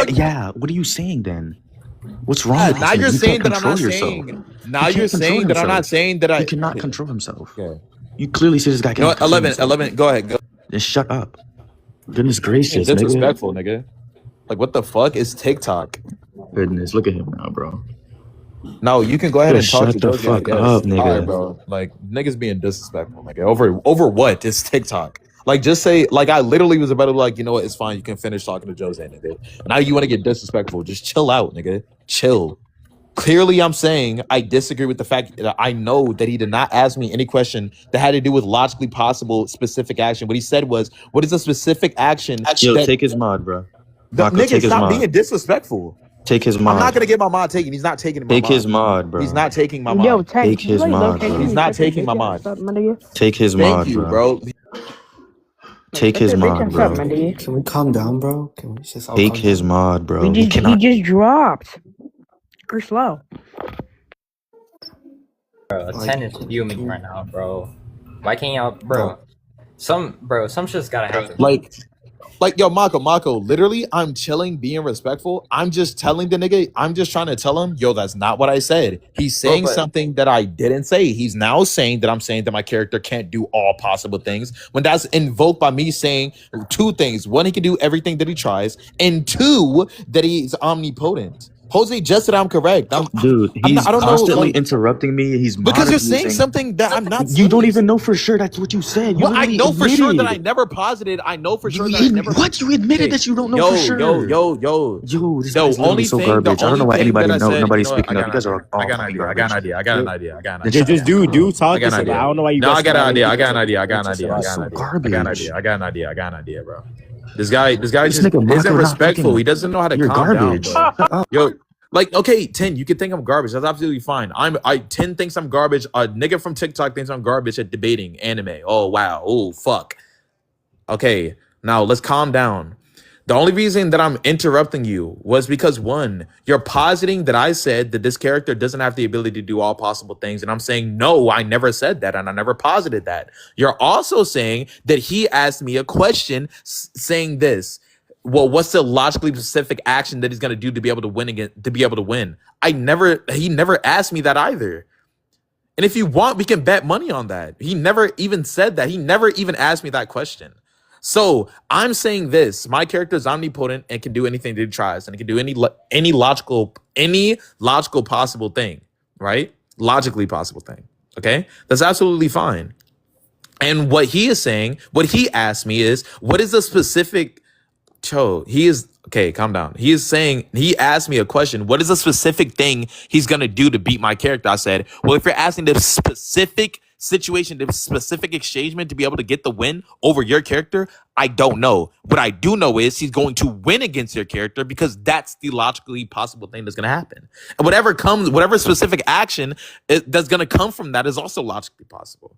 Yeah. What are you saying then? What's wrong with now you? you're You saying can't that I'm not control saying. yourself. Now You you're can't control saying that I'm not yourself. saying that I. He cannot control himself. Okay. You clearly see this guy You know cannot what? control 11. himself. Go ahead. Go. Just shut up. Goodness gracious, Disrespectful, nigga. Like, what the fuck is TikTok? Goodness, look at him now, bro. No, you can go ahead and Just talk shut to the Josie, fuck I guess. up, nigga. All right, bro. Like, niggas being disrespectful, nigga. Over what? It's TikTok. Like, just say, like, I literally was about to be like, you know what? It's fine. You can finish talking to Jose, nigga. Now you want to get disrespectful. Just chill out, nigga. Chill. Clearly, I'm saying I disagree with the fact that I know that he did not ask me any question that had to do with logically possible specific action. What he said was, what is a specific action? Yo, take his mod, bro. The Marco, nigga, take his stop mod. being disrespectful. Take his I'm not mod. gonna get my mod taken. He's not taking my Take mod. his mod, bro. He's not taking my Yo, mod. 10, Take can you his like mod, location bro. me? He's so not I can taking bitch my ass mod. up, my nigga? Take his Thank mod, you, bro. bro. Take Shut his your bitch mod, ass up, my bro. nigga. Can we calm down, bro? Can we just all Take calm his down? mod, bro. He just dropped. You're slow. Bro, Like, 10 is fuming can we, right now, bro. Why can't y'all, bro? some shit's gotta happen. Like, yo, Mako, literally, I'm chilling, being respectful. I'm just telling the nigga, I'm just trying to tell him, yo, that's not what I said. He's Bro, saying but something that I didn't say. He's now saying that I'm saying that my character can't do all possible things when that's invoked by me saying two things. One, he can do everything that he tries, and two, that he's omnipotent. Jose just said I'm correct. Dude, I'm not, he's I don't know, constantly like, interrupting me. He's because mod you're saying abusing. something that I'm not You don't saying. even know for sure that's what you said. You Well, I literally know for sure that I admitted. never posited. I know for sure You, that I never. what? You admitted that you don't know for sure. Yo. Yo, this The guy's literally only so thing, garbage. I don't know why that anybody I know. said, you Nobody's know what? I speaking up. got You an guys idea. are all fucking garbage. I got an idea. Then Just, shut just the do fuck do up. talk I got an yourself. idea. I don't know why you No, guys. I got an idea. I got an This idea, bro. This guy This just nigga isn't Mako not respectful. fucking. He doesn't know how to You're calm down, garbage. bro. Shut up. Yo, like, okay, 10, you can think I'm garbage. That's absolutely fine. 10 thinks I'm garbage. A nigga from TikTok thinks I'm garbage at debating anime. Oh, wow. Oh, fuck. Okay, now let's calm down. The only reason that I'm interrupting you was because, one, you're positing that I said that this character doesn't have the ability to do all possible things. And I'm saying, no, I never said that. And I never posited that. You're also saying that he asked me a question saying this. Well, what's the logically specific action that he's going to do to be able to win again, to be able to win? He never asked me that either. And if you want, we can bet money on that. He never even said that. He never even asked me that question. So I'm saying this: my character is omnipotent and can do anything that he tries, and he can do any logical possible thing, right? Logically possible thing. Okay, that's absolutely fine. And what he is saying, what he asked me is, what is the specific? He is okay. Calm down. He is saying, he asked me a question. What is a specific thing he's gonna do to beat my character? I said, well, if you're asking the specific situation, the specific exchange to be able to get the win over your character, I don't know. What I do know is he's going to win against your character because that's the logically possible thing that's gonna happen. And whatever specific action that's gonna come from that is also logically possible.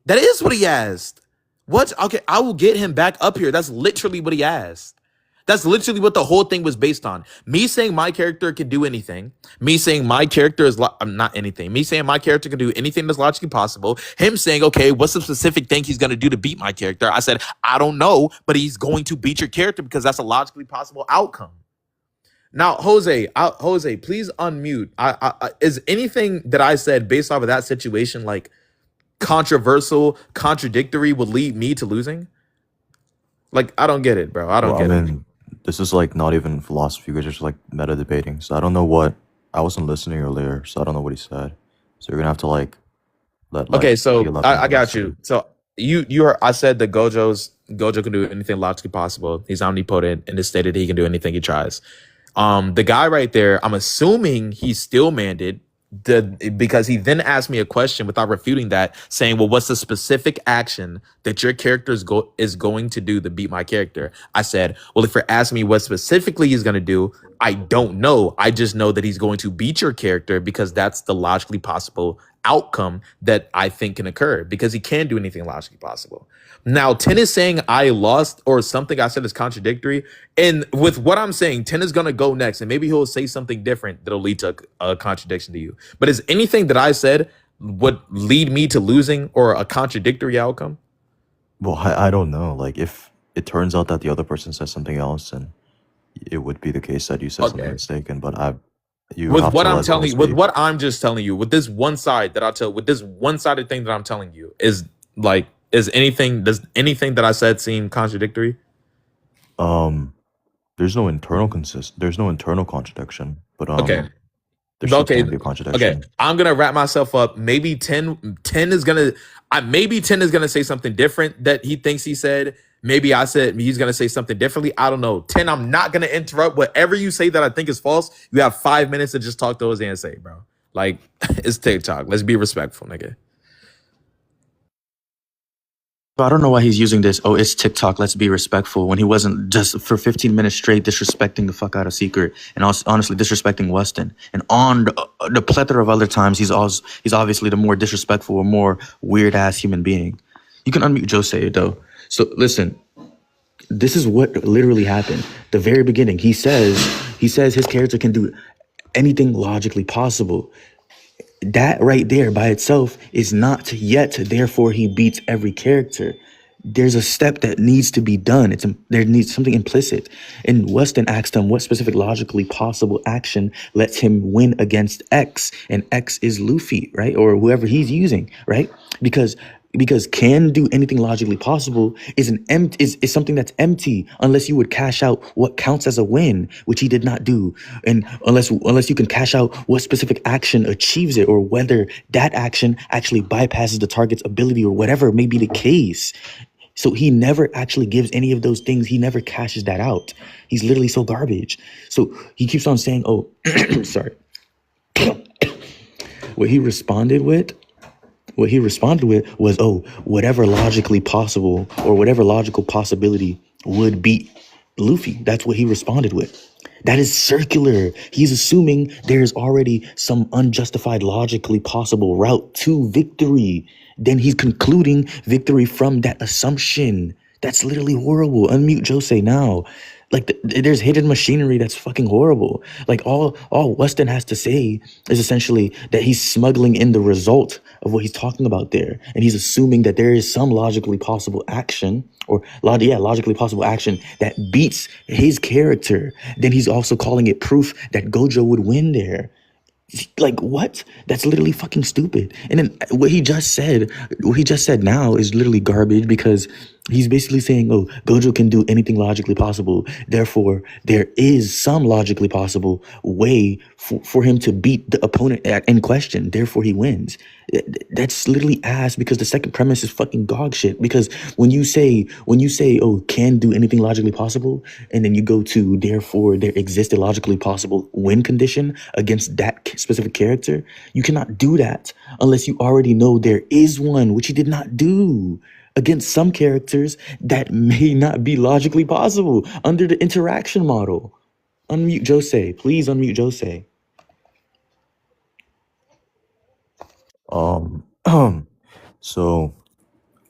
That is what he asked. What? Okay, I will get him back up here. That's literally what he asked. That's literally what the whole thing was based on. Me saying my character can do anything. Me saying my character is not anything. Me saying my character can do anything that's logically possible. Him saying, okay, what's the specific thing he's going to do to beat my character? I said, I don't know, but he's going to beat your character because that's a logically possible outcome. Now, Jose, please unmute. Is anything that I said based off of that situation like controversial, contradictory, would lead me to losing? Like, I don't get it, bro. I don't get it. This is like not even philosophy. We're just like meta debating. So I don't know what. I wasn't listening earlier, so I don't know what he said. So you're gonna have to like let. Okay, so I got you. So you heard, I said that Gojo can do anything logically possible. He's omnipotent, and it stated he can do anything he tries. The guy right there, I'm assuming he's still manded. Because he then asked me a question without refuting that, saying, well, what's the specific action that your character is going to do to beat my character? I said, well, if you're asking me what specifically he's going to do, I don't know. I just know that he's going to beat your character because that's the logically possible outcome that I think can occur, because he can do anything logically possible. Now, 10 is saying I lost or something I said is contradictory. And with what I'm saying, 10 is going to go next and maybe he'll say something different that'll lead to a contradiction to you. But is anything that I said would lead me to losing or a contradictory outcome? Well, I don't know. Like, if it turns out that the other person says something else, then it would be the case that you said something mistaken. But with what I'm just telling you, with this one-sided thing that I'm telling you does anything that I said seem contradictory? There's no internal contradiction, but okay. There still can be a contradiction. Okay, I'm gonna wrap myself up. Maybe 10 is gonna say something different that he thinks he said. Maybe I said he's gonna say something differently. I don't know. 10, I'm not gonna interrupt. Whatever you say that I think is false, you have 5 minutes to just talk to Jose and say, bro. Like, it's TikTok. Let's be respectful, nigga. But I don't know why he's using this. Oh, it's TikTok. Let's be respectful. When he wasn't just for 15 minutes straight disrespecting the fuck out of Secret and also honestly disrespecting Wustin. And on the plethora of other times, he's obviously the more disrespectful or more weird ass human being. You can unmute Jose though. So listen, this is what literally happened. The very beginning, he says his character can do anything logically possible. That right there by itself is not yet, therefore he beats every character. There's a step that needs to be done. There needs something implicit. And Wustin asked him what specific logically possible action lets him win against X, and X is Luffy, right? Or whoever he's using, right? Because can do anything logically possible is something that's empty unless you would cash out what counts as a win, which he did not do. And unless you can cash out what specific action achieves it, or whether that action actually bypasses the target's ability, or whatever may be the case. So he never actually gives any of those things. He never cashes that out. He's literally so garbage. So he keeps on saying, oh, sorry. What he responded with was, oh, whatever logically possible or whatever logical possibility would beat Luffy. That's what he responded with. That is circular. He's assuming there's already some unjustified, logically possible route to victory. Then he's concluding victory from that assumption. That's literally horrible. Unmute Jose now. Like there's hidden machinery that's fucking horrible. Like all Wustin has to say is essentially that he's smuggling in the result of what he's talking about there, and he's assuming that there is some logically possible action, or logically possible action that beats his character. Then he's also calling it proof that Gojo would win there. Like what? That's literally fucking stupid. And then what he just said now is literally garbage, because he's basically saying, oh, Gojo can do anything logically possible. Therefore, there is some logically possible way for him to beat the opponent in question. Therefore, he wins. That's literally ass, because the second premise is fucking dog shit. Because when you say, oh, can do anything logically possible, and then you go to therefore there exists a logically possible win condition against that specific character, you cannot do that unless you already know there is one, which he did not do against some characters that may not be logically possible under the interaction model. Unmute Jose. Please unmute Jose. So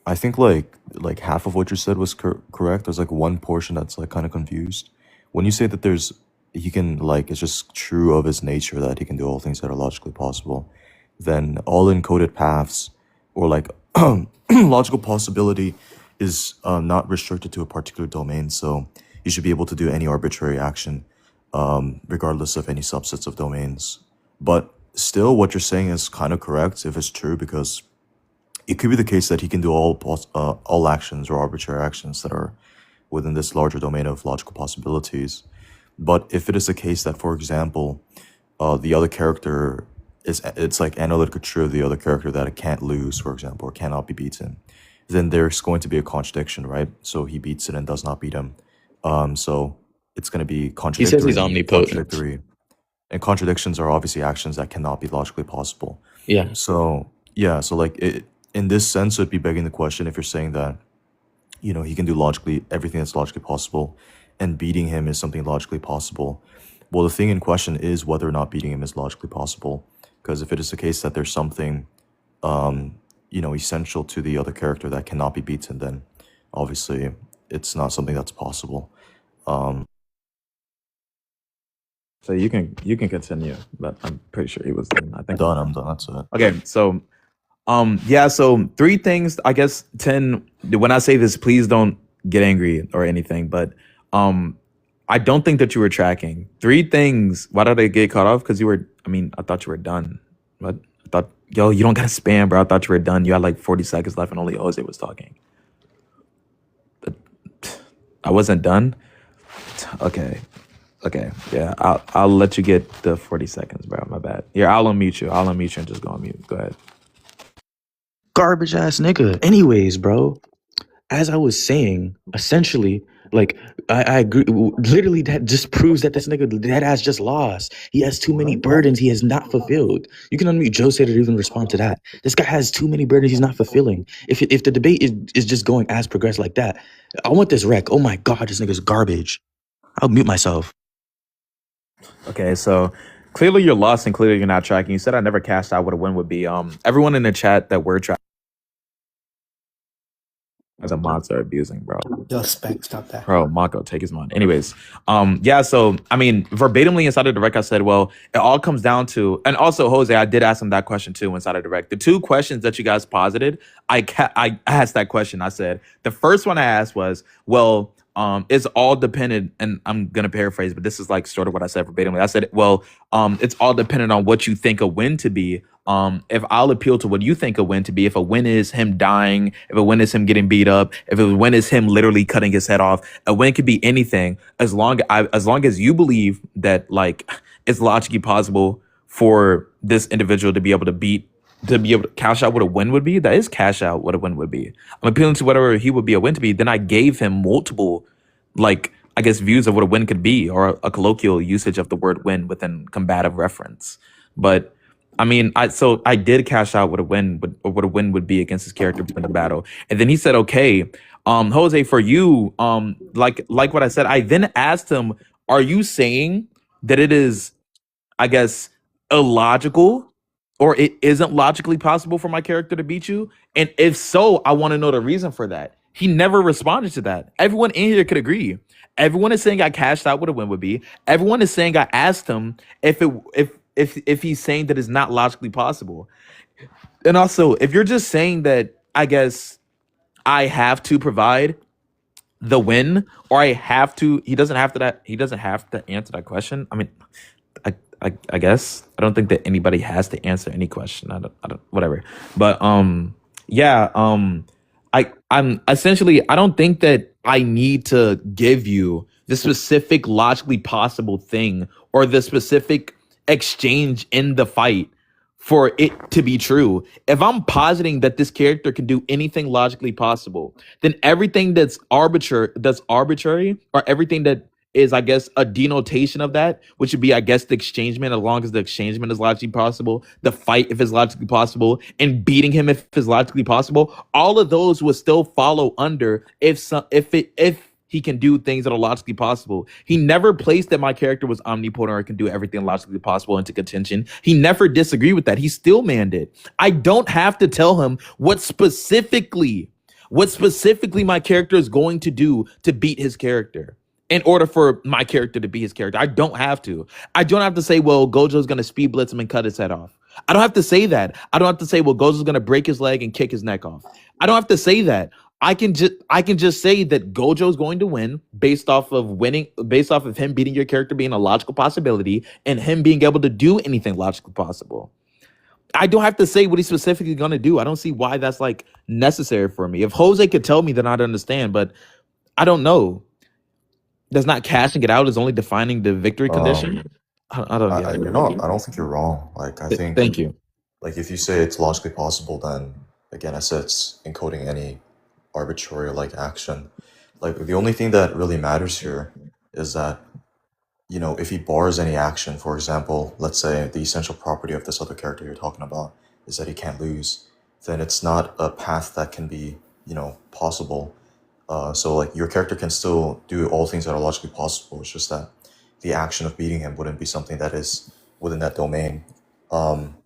I think like half of what you said was correct. There's like one portion that's like kind of confused. When you say that he can, like, it's just true of his nature that he can do all things that are logically possible, then all encoded paths, or like logical possibility, is not restricted to a particular domain. So you should be able to do any arbitrary action, regardless of any subsets of domains. But still, what you're saying is kind of correct if it's true, because it could be the case that he can do all actions or arbitrary actions that are within this larger domain of logical possibilities. But if it is the case that, for example, the other character it's like analytically true of the other character that it can't lose, for example, or cannot be beaten, then there's going to be a contradiction, right? So he beats it and does not beat him. So it's going to be contradictory. He says he's omnipotent. And contradictions are obviously actions that cannot be logically possible. Yeah. So like in this sense, it'd be begging the question if you're saying that, he can do logically everything that's logically possible, and beating him is something logically possible. Well, the thing in question is whether or not beating him is logically possible. Because if it is the case that there's something, essential to the other character that cannot be beaten, then obviously it's not something that's possible. So you can continue, but I'm pretty sure he was done. I think I'm done. That's it. Okay, so so 3 things. I guess 10. When I say this, please don't get angry or anything, but I don't think that you were tracking 3 things. Why did I get caught off? Because I thought you were done. But I thought, you don't gotta spam, bro. I thought you were done. You had like 40 seconds left and only Jose was talking. But I wasn't done. Okay. Yeah, I'll let you get the 40 seconds, bro. My bad. Here, I'll unmute you and just go on mute. Go ahead. Garbage ass nigga. Anyways, bro. as I was saying, essentially, like I agree. Literally, that just proves that this nigga dead ass just lost. He has too many burdens he has not fulfilled. You can unmute Jose to even respond to that. This guy has too many burdens he's not fulfilling. If the debate is just going as progressed like that, I want this wreck. Oh my god, this nigga's garbage. I'll mute myself. Okay, so clearly you're lost and clearly you're not tracking. You said I never cashed out what a win would be. Everyone in the chat that we're tracking as a monster abusing, bro. Yo, Spec, stop that. Bro, Mako, take his mind. Anyways, yeah, so I mean, verbatimly inside of direct, I said, well, it all comes down to, and also Jose, I did ask him that question too inside of direct. The two questions that you guys posited, I asked that question. I said, the first one I asked was, well, it's all dependent, and I'm gonna paraphrase, but this is like sort of what I said verbatimly. I said, well, it's all dependent on what you think a win to be. If I'll appeal to what you think a win to be, if a win is him dying, if a win is him getting beat up, if a win is him literally cutting his head off, a win could be anything as long as you believe that like it's logically possible for this individual to be able to cash out what a win would be. That is cash out what a win would be. I'm appealing to whatever he would be a win to be. Then I gave him multiple, like, I guess, views of what a win could be, or a colloquial usage of the word win within combative reference. But I mean, I did cash out what a win would be against his character in the battle. And then he said, okay, Jose, for you, like what I said, I then asked him, are you saying that it is, I guess, illogical, or it isn't logically possible for my character to beat you? And if so, I want to know the reason for that. He never responded to that. Everyone in here could agree. Everyone is saying I cashed out what a win would be. Everyone is saying I asked him if he's saying that it's not logically possible. And also, if you're just saying that, I guess, I have to provide the win, or I have to, he doesn't have to answer that question. I mean, I guess I don't think that anybody has to answer any question. I don't whatever. But yeah, I'm essentially, I don't think that I need to give you the specific logically possible thing or the specific exchange in the fight for it to be true. If I'm positing that this character can do anything logically possible, then everything that's arbitrary, or everything that is, I guess, a denotation of that, which would be, I guess, the exchangement, as long as the exchangement is logically possible, the fight if it's logically possible, and beating him if it's logically possible, all of those would still follow under if he can do things that are logically possible. He never placed that my character was omnipotent or can do everything logically possible into contention. He never disagreed with that. He still manned it. I don't have to tell him what specifically my character is going to do to beat his character. In order for my character to be his character, I don't have to. I don't have to say, well, Gojo's going to speed blitz him and cut his head off. I don't have to say that. I don't have to say, well, Gojo's going to break his leg and kick his neck off. I don't have to say that. I can just say that Gojo's going to win based off of him beating your character being a logical possibility and him being able to do anything logically possible. I don't have to say what he's specifically going to do. I don't see why that's like necessary for me. If Jose could tell me, then I'd understand, but I don't know. Does not cashing it out is only defining the victory condition? I don't get it. I don't think you're wrong. Like, I think. Thank you. Like, if you say it's logically possible, then again, I said it's encoding any arbitrary like action. Like, the only thing that really matters here is that, you know, if he bars any action, for example, let's say the essential property of this other character you're talking about is that he can't lose, then it's not a path that can be, you know, possible. So like your character can still do all things that are logically possible. It's just that the action of beating him wouldn't be something that is within that domain.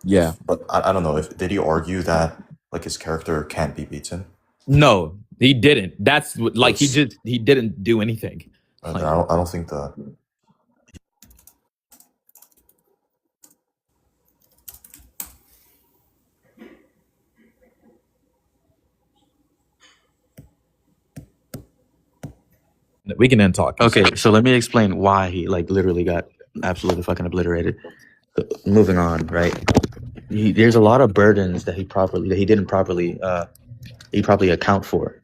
Yeah. But I don't know, did he argue that like his character can't be beaten? No, he didn't. That's like he didn't do anything. Like, I don't think that. We can then talk. Okay, so let me explain why he like literally got absolutely fucking obliterated. Moving on, right? There's a lot of burdens that he didn't properly account for.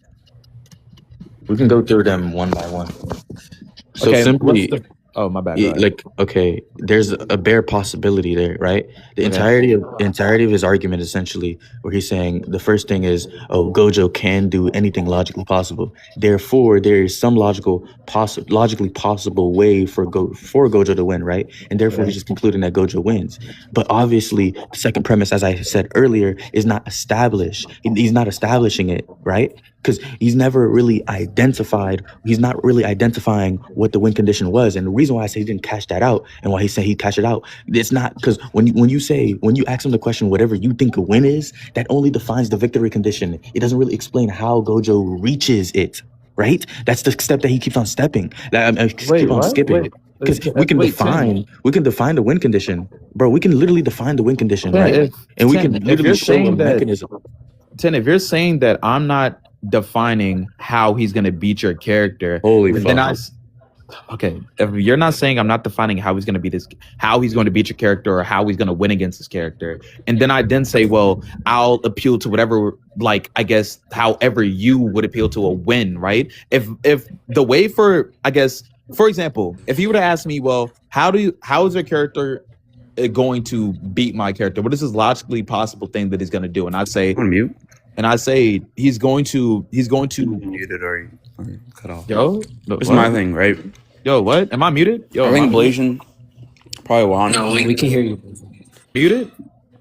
We can go through them one by one. So okay, simply, Oh, my bad. Go ahead. Like, okay, there's a bare possibility there, right? The Okay. entirety of his argument, essentially, where he's saying the first thing is, oh, Gojo can do anything logically possible. Therefore, there is some logically possible way for Gojo to win, right? And therefore, he's just concluding that Gojo wins. But obviously, the second premise, as I said earlier, is not established. He's not establishing it, right? Because he's never really identified. He's not really identifying what the win condition was, and the reason why I say he didn't cash that out, and why he said he cashed it out, it's not because when you ask him the question, whatever you think a win is, that only defines the victory condition. It doesn't really explain how Gojo reaches it. Right? That's the step that he keeps on stepping. Keep on skipping. Because we can define the win condition, bro. We can literally define the win condition, right? And we can literally show a mechanism. If you're saying that I'm not defining how he's gonna beat your character, okay. If you're not saying I'm not defining how he's gonna beat your character or how he's gonna win against his character, and then I say, well, I'll appeal to whatever, like, I guess however you would appeal to a win, right? If the way for, I guess, for example, if you would have asked me, well, how is your character going to beat my character? What is this logically possible thing that he's going to do? And I say, he's going to muted or cut off. Yo, this is my thing, right? Yo, what? Am I muted? Yo, I think Blasian probably won. No, we can hear you. Muted?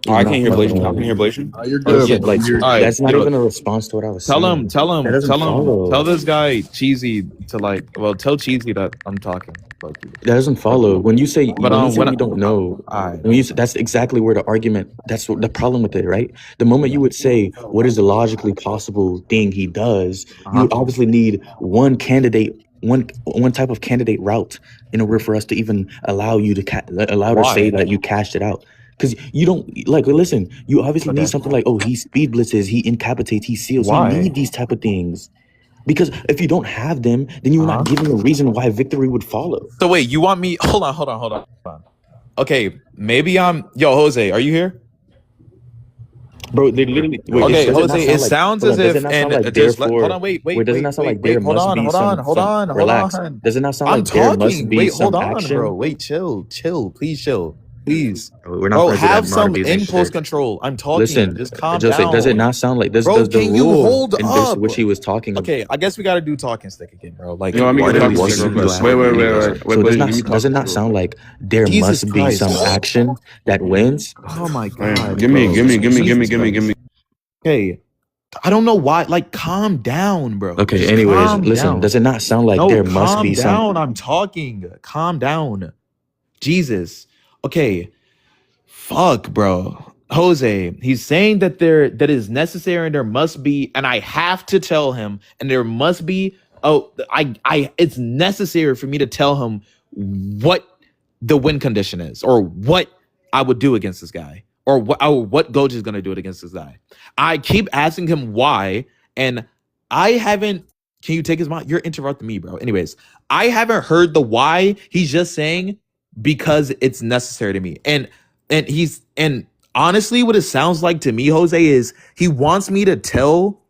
Oh, I can't hear Blasian. I can hear Blasian. You're good. Yeah, like, that's not even a response to what I was saying. Tell this guy Cheesy to, like, well, tell Cheesy that I'm talking. That doesn't follow. When you say we don't know, that's exactly where the argument. That's the problem with it, right? The moment you would say, "What is the logically possible thing he does?" You would obviously need one type of candidate route in order for us to even allow you to to say that you cashed it out. Because you don't, like, listen, you obviously need something like, oh, he speed blitzes, he incapacitates, he seals. You need these type of things. Because if you don't have them, then you're not giving a reason why victory would follow. So wait, you want me? Hold on. Okay, maybe I'm. Yo, Jose, are you here? Bro, they literally. Wait, okay, Jose, it sounds as if. Hold on, wait. Does it not sound like there must be some? Hold on. Relax. Does it not sound like there must be some action? Bro. Wait, chill. Please chill. Please, we're not have some impulse control. I'm talking. Listen, just calm down. Does it not sound like this? Bro, the can you hold in up? This, which he was talking about. Okay, I guess we got to do talking stick again, bro. Like, wait. Does it not sound like there must be some action that wins? Oh my god! Give me. Okay, I don't know why. Like, calm down, bro. Okay. Just anyways, listen. Does it not sound like there must be some? Calm down. I'm talking. Calm down. Jesus. Okay, fuck, bro. Jose, he's saying that that is necessary and there must be, and I have to tell him, and there must be. It's necessary for me to tell him what the win condition is, or what I would do against this guy, or what Gojo is gonna do it against this guy. I keep asking him why, and I haven't. Can you take his mind? You're interrupting me, bro. Anyways, I haven't heard the why. He's just saying, because it's necessary to me. And honestly, what it sounds like to me, Jose, is he wants me to tell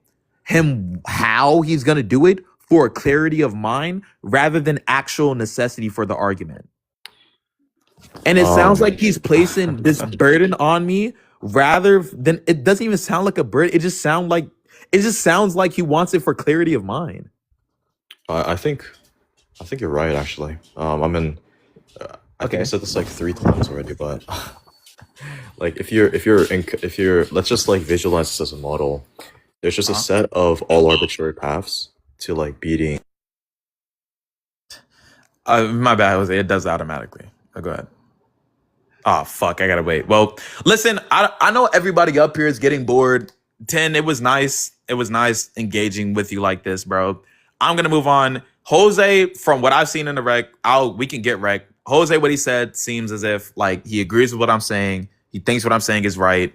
him how he's gonna do it for clarity of mind rather than actual necessity for the argument. And it sounds like he's placing this burden on me rather than, it doesn't even sound like a burden. It just sounds like he wants it for clarity of mind. I think you're right, actually. I think I said this like 3 times already, but like if you're let's just like visualize this as a model. There's just a set of all arbitrary paths to like beating. My bad, Jose. It does automatically. Go ahead. Oh fuck! I gotta wait. Well, listen. I know everybody up here is getting bored. 10. It was nice. It was nice engaging with you like this, bro. I'm gonna move on. Jose, from what I've seen in the rec, we can get rec. Jose, what he said seems as if like he agrees with what I'm saying. He thinks what I'm saying is right.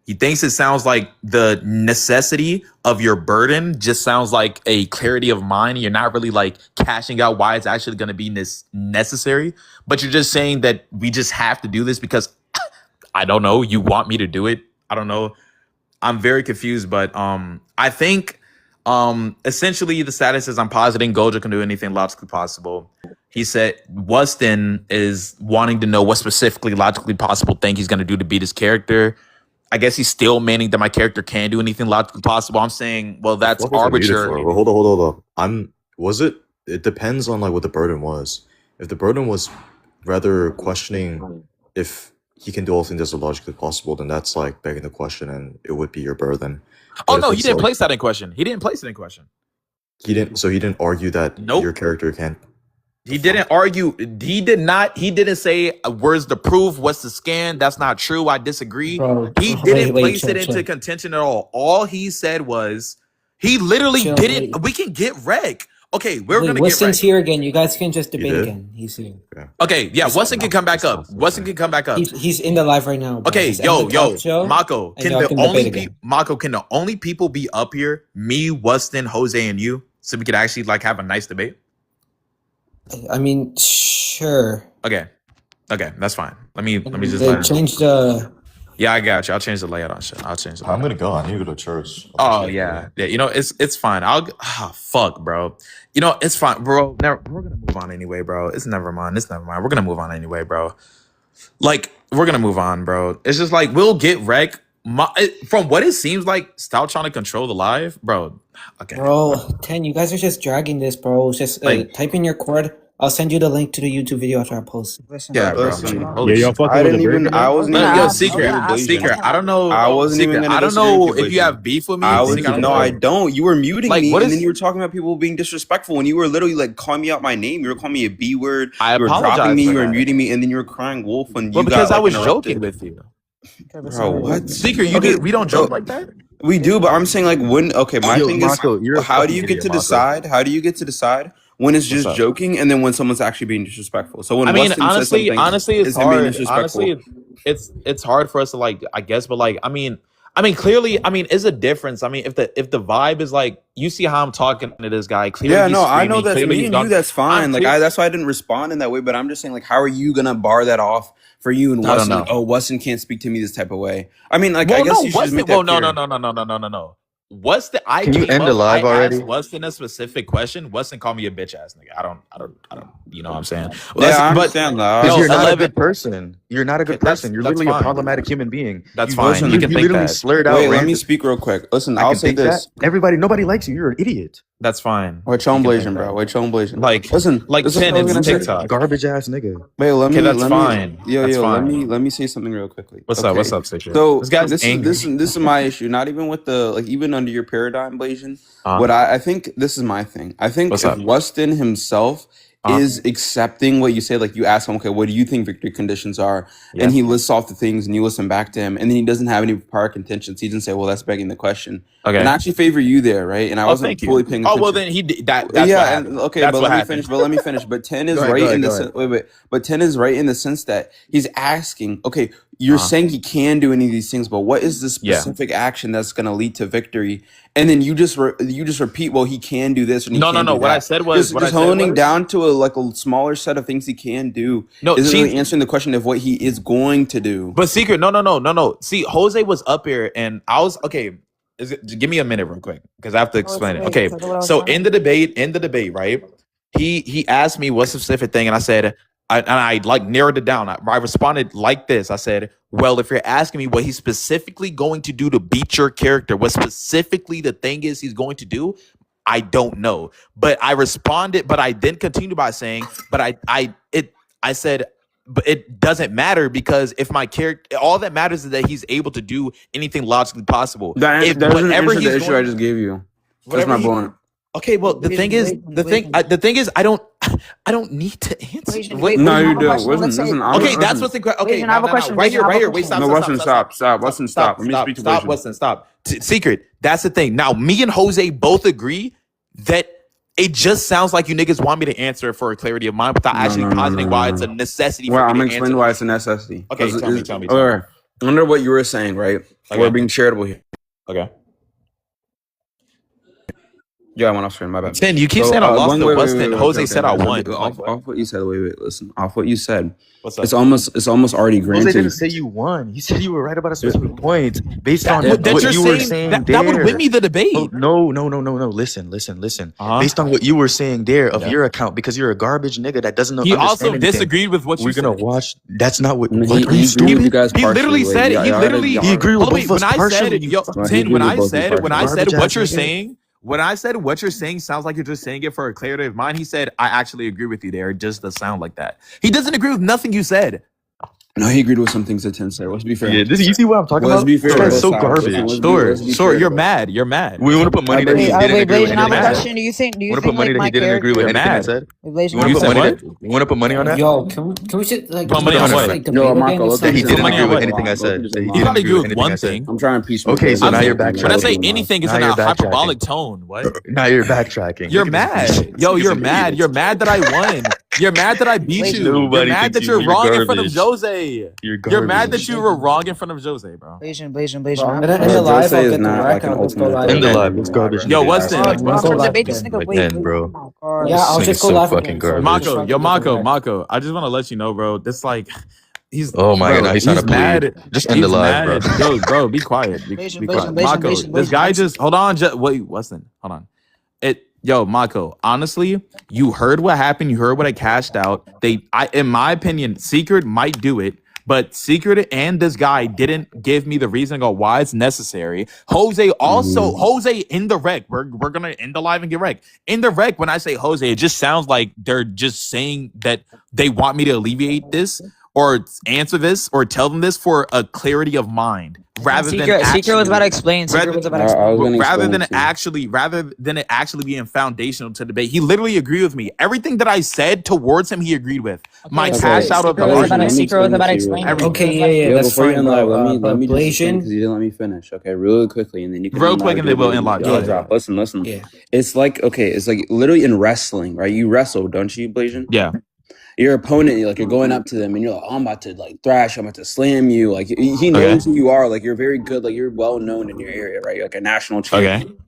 He thinks it sounds like the necessity of your burden just sounds like a clarity of mind. You're not really like cashing out why it's actually going to be necessary, but you're just saying that we just have to do this because I don't know. You want me to do it. I don't know. I'm very confused, but I think essentially the status is I'm positing Gojo can do anything logically possible. he said Wustin is wanting to know what specifically logically possible thing he's going to do to beat his character. I guess he's still meaning that my character can't do anything logically possible. I'm saying, well, that's What was I muted arbitrary. for? Well, hold on. It depends on like what the burden was. If the burden was rather questioning if he can do all things that's logically possible, then that's like begging the question, and it would be your burden. Oh But no, if he it's didn't like place that in question. He didn't place it in question. he didn't argue that Nope. your character can't. He didn't argue. He did not. He didn't say where's the proof, what's the scan. That's not true. I disagree. Bro, He didn't wait, place chill, it into chill. contention at all. All he said was he literally Chill, didn't. wait. We can get wreck. Okay, we're Wait, gonna get Wustin's wreck. here again. You guys can just You debate did? again. He's here. Okay, yeah. Wustin can come back up. Wustin can come back up. He's in the live right now. Bro. Okay, Just end the talk show, Mako. and Can y'all the can only debate again. Mako? Can the only people be up here? Me, Wustin, Jose, and you, so we could actually like have a nice debate. I mean, sure. Okay, that's fine. Let me just. They changed the. Yeah, I got you. I'll change the layout on shit. I'll change the layout. I'm gonna go. I need to go to church. Oh yeah. You know, it's fine. Fuck, bro. You know, it's fine, bro. We're gonna move on anyway, bro. It's never mind. We're gonna move on anyway, bro. Like, we're gonna move on, bro. It's just like we'll get wrecked. From what it seems like, stop trying to control the live, bro. Okay, Bro, 10, you guys are just dragging this, bro. Just Like- type in your cord. I'll send you the link to the YouTube video after I post. Yeah, bro. Listen, Holy Yeah, y'all shit. fucking I with the didn't even. burger I now? wasn't No, even. yo, gonna Secret, disagree with Secret. Blasian. I don't know. I wasn't even Secret, gonna I don't disagree know with you, if you Blasian. have beef with me. I was Secret, no, I don't. You were muting Like, me, what and is- then you were talking about people being disrespectful. When you were literally like calling me out my name, you were calling me a B word. I You were apologize dropping me. for You were that. muting me, and then you were crying wolf when Well, you because got, I like, was interrupted. joking with you. Bro, what? Secret, you Okay, we don't joke like that. We do, but I'm saying like when. Okay, my Yo, thing Mako, you're is, a how do fucking you get idiot, to Mako. decide? How do you get to decide when it's just up? joking, and then when someone's actually being disrespectful? So when I mean, Wustin says something, honestly, it's is him being hard. disrespectful. Honestly, it's hard for us to like, I guess, but like, I mean, clearly, it's a difference. I mean, if the vibe is like, you see how I'm talking to this guy, clearly, Yeah, he's no, I know screaming, that's clearly me he's and done. you. That's fine. I'm Like, clear- that's why I didn't respond in that way. But I'm just saying, like, how are you gonna bar that off for you and I don't Wustin? know. Like, oh, Wustin can't speak to me this type of way. I mean, like, I Well, guess no, you should just make Wustin. that Well, clear. no. Wustin, I Can you came end the up, live I already? asked Wustin a specific question. Wustin called me a bitch ass nigga. I don't. You know what I'm saying? Yeah, I But understand that. Because no, you're not a 11 good person. You're not a good person. You're that's literally a fine. problematic human being. That's You- fine. listen, You can you think literally that. slurred out. Wait, let me random- speak real quick. Listen, I I'll can say think this. that. Nobody likes you. You're an idiot. That's fine. Wait, Chone You can Blasian, think bro. that. Wait, Chone Blasian. Like, Listen, like this is 10 what I was is gonna say. TikTok. Garbage ass nigga. Wait, let Okay, me, that's let fine. me, That's fine. let me say something real quickly. What's Okay. up? What's up, Secret? So This guy's this angry. is this is my issue. Not even with the like even under your paradigm, Blasian. Uh-huh. What I think this is my thing. I think What's if up? Wustin himself is accepting what you say, like you ask him, okay, what do you think victory conditions are? Yeah. And he lists off the things and you listen back to him, and then he doesn't have any prior contentions. He doesn't say, well, that's begging the question. Okay. And I actually favor you there, right? And I Oh, wasn't thank you. fully paying Oh, attention. well, then he did that. That's what yeah, happened. and okay, That's but what let me happened. finish. But let me finish. But 10 is Go ahead, right go in the ahead, sense. Wait. But 10 is right in the sense that he's asking. Okay, you're saying he can do any of these things, but what is the specific action that's going to lead to victory? And then you just repeat, well, he can do this and he No, can no, no. do What that. I said was just honing down to a smaller set of things he can do. No, isn't see- really answering the question of what he is going to do. But Secret, no. See, Jose was up here, and I was okay. Give me a minute, real quick, because I have to explain it. Okay, so in the debate, right? He asked me what specific thing, and I said, I like narrowed it down. I responded like this. I said, well, if you're asking me what he's specifically going to do to beat your character, what specifically the thing is he's going to do, I don't know. But I responded, but I then continued by saying, but I said, but it doesn't matter, because if my character, all that matters is that he's able to do anything logically possible. That If doesn't whatever answer the he's issue going- I just gave you. That's whatever my he- point. Okay, well, the thing is, I don't need to answer. No, you do. Listen. Okay, that's what's the question. Okay, Blasian, I have a question. right Blasian, I have a here. Wait, question. No, Wustin, stop. Wustin, stop. Let me speak to Stop, Blasian. Wustin, stop. Secret, that's the thing. Now, me and Jose both agree that it just sounds like you niggas want me to answer for clarity of mind without actually positing why it's a necessity Well, for I'm me gonna to explain answer. why it's a necessity. Okay, tell me. All right. Under what you were saying, right? Okay. We're being charitable here. Okay. Yeah, I went off screen. My bad. Ten, you keep saying I lost to Wustin. Jose said I won. Off what you said. Wait. Listen. Off what you said. What's up? It's almost already granted. Jose didn't say you won. He said you were right about a specific point based on that what you're you were saying, saying that would win me the debate. Oh, no. Listen. Based on what you were saying there of your account, because you're a garbage nigga that doesn't know. He also anything. disagreed with what we're you gonna said. watch. That's not what. He Are you stupid? you guys He literally said. He literally. He agreed with both of us when I partially. said, yo, He Tin, agreed when with I both said, of us when I said partially. what you're Garbage-ass nigga. saying. When I said what you're saying sounds like you're just saying it for a clarity of mind, he said, I actually agree with you there. It just does sound like that. He doesn't agree with nothing you said. No, he agreed with some things that Tim said. Let's be fair. Yeah, you see what I'm talking Let's about? be fair. This guy's so Let's garbage. Sure, you're mad. You're mad. We want to put money that he didn't Wait, agree with Blasian, I have anything a I said. question. Do you think Want to put money like that my he didn't agree with character? anything I mad. said? Wait, Blasian, You I want You to said put money what? that? You want to put money on that? Yo, can we sit like Put money on what? like Yo, Marco, let's That he just didn't money agree on with what? anything I said. That he You didn't gotta agree agree with with anything one I said. thing. I'm trying to piece. Okay, so now you're When I backtracking. say anything, it's Now in a you're backtracking. hyperbolic tone. What? Now you're backtracking. You're Look at this mad. bitch. Yo, This you're nigga's an mad. idiot. You're mad that I won. You're mad that I beat you. You're Nobody mad thinks that you're you're wrong in front of garbage. Jose. You're mad that garbage. you were wrong in front of Jose, bro. Blasian. Bro, I'm gonna end the live. I'll get the rec and I'll just go live. End the again. live. It's garbage. Yo, nigga. Wustin. I'm gonna go live Debate this again. nigga. Again, bro. Oh my Yeah, god. I'll This just nigga's go so live fucking again. So garbage. just Mako, fucking yo, get the rec. Mako. I just want to let you know, bro. This like, he's. Oh my bro, god, now he's trying to he's mad. plead. Just end the He's live, mad. bro. Yo, bro, be quiet. Be quiet. Mako, this guy just hold on. Wait, Wustin, hold on. Yo, Mako. Honestly, you heard what happened. You heard what I cashed out. In my opinion, Secret might do it. But Secret and this guy didn't give me the reason on why it's necessary. Jose also, Jose in the rec. We're gonna end the live and get wrecked. In the rec, when I say Jose, it just sounds like they're just saying that they want me to alleviate this or answer this or tell them this for a clarity of mind. Rather than Secret was about to explain. Secret was about to explain. Rather than it actually being foundational to debate. He literally agreed with me. Everything that I said towards him, he agreed with. My cash out of the argument. Secret was about to explain. Okay, yeah, that's before you fine, end live, bro. let me just Blasian. because you didn't let me finish. Okay, really quickly, and then you can Real end quick, live, and then we'll end live. I'll Yeah. drop. Listen. Yeah. It's like literally in wrestling, right? You wrestle, don't you, Blasian? Yeah. Your opponent, you're going up to them, and you're like, oh, I'm about to thrash, I'm about to slam you. Like he knows who you are. Like you're very good. Like you're well known in your area, right? You're like a national champion.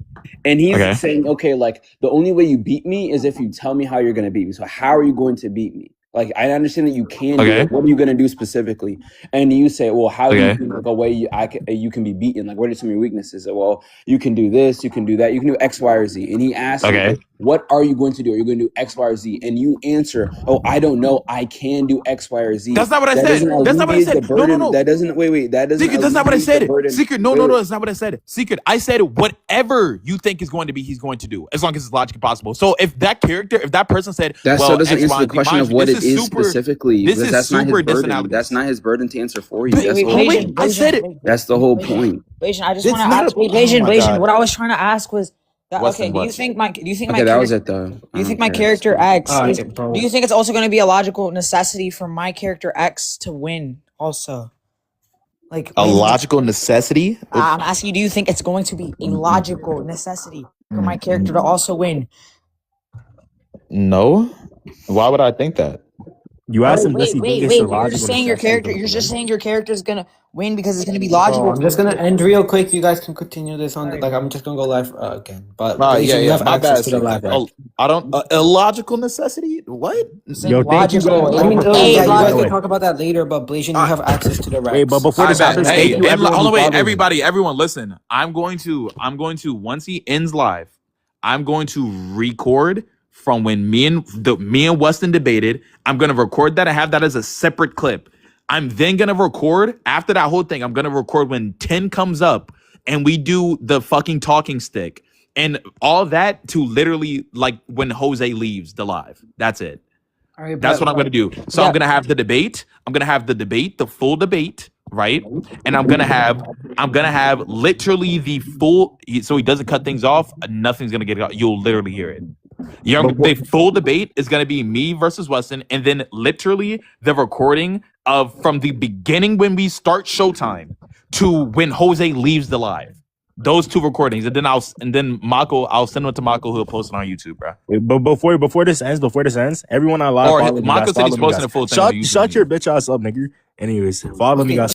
And he's saying, okay, like the only way you beat me is if you tell me how you're gonna beat me. So how are you going to beat me? Like I understand that you can do it. What are you gonna do specifically? And you say, well, how do you think like a way you can be beaten? Like what are some of your weaknesses? Well, you can do this, you can do that, you can do X, Y, or Z. And he asks you, what are you going to do? Are you going to do X, Y, or Z? And you answer, oh, I don't know. I can do X, Y, or Z. That's not what I said. That's not what I said. No. That doesn't wait. That doesn't. Secret, that's not what I said. Secret, no, that's not what I said. Secret, I said whatever you think is going to be, he's going to do, as long as it's logically possible. So if that person said, that well, still doesn't X, answer Y, the question of what it is specifically. This is That's not his super burden. disanalogous. That's not his burden to answer for you. I said it. That's the whole point. Blasian, I just want to ask. Blasian, what I was trying to ask was. Wustin, do you think my that was it though. Do you think my character X? Do you think it's also going to be a logical necessity for my character X to win? Also, like a logical necessity. I'm asking you. Do you think it's going to be a logical necessity for my character to also win? No. Why would I think that? You asked him, Wait. You're just saying your character. You're just saying your character is gonna win because it's gonna be logical. Bro, I'm just gonna end real quick. You guys can continue this on. Like I'm just gonna go live again. But you have access to the live. Right? I don't. Illogical necessity. What? Logical. I mean, you guys can talk about that later. But Blasian, you have access to the right. Wait, but before this happens, everybody, listen. I'm going to once he ends live, I'm going to record from when me and Wustin debated. I'm gonna record that. I have that as a separate clip. I'm then gonna record after that whole thing. I'm gonna record when 10 comes up and we do the fucking talking stick and all that to literally like when Jose leaves the live. That's it. All right, that's what I'm gonna do. So I'm gonna have the debate. I'm gonna have the full debate, right? And I'm gonna have literally the full. So he doesn't cut things off. Nothing's gonna get out. You'll literally hear it. The full debate is gonna be me versus Wustin, and then literally the recording of from the beginning when we start Showtime to when Jose leaves the live. Those two recordings, and then Mako, I'll send them to Mako. Who'll post it on YouTube, bro. But before this ends, everyone on live. Or Mako said he's posting a full thing on YouTube. Shut your bitch ass up, nigga. Anyways, follow me, guys.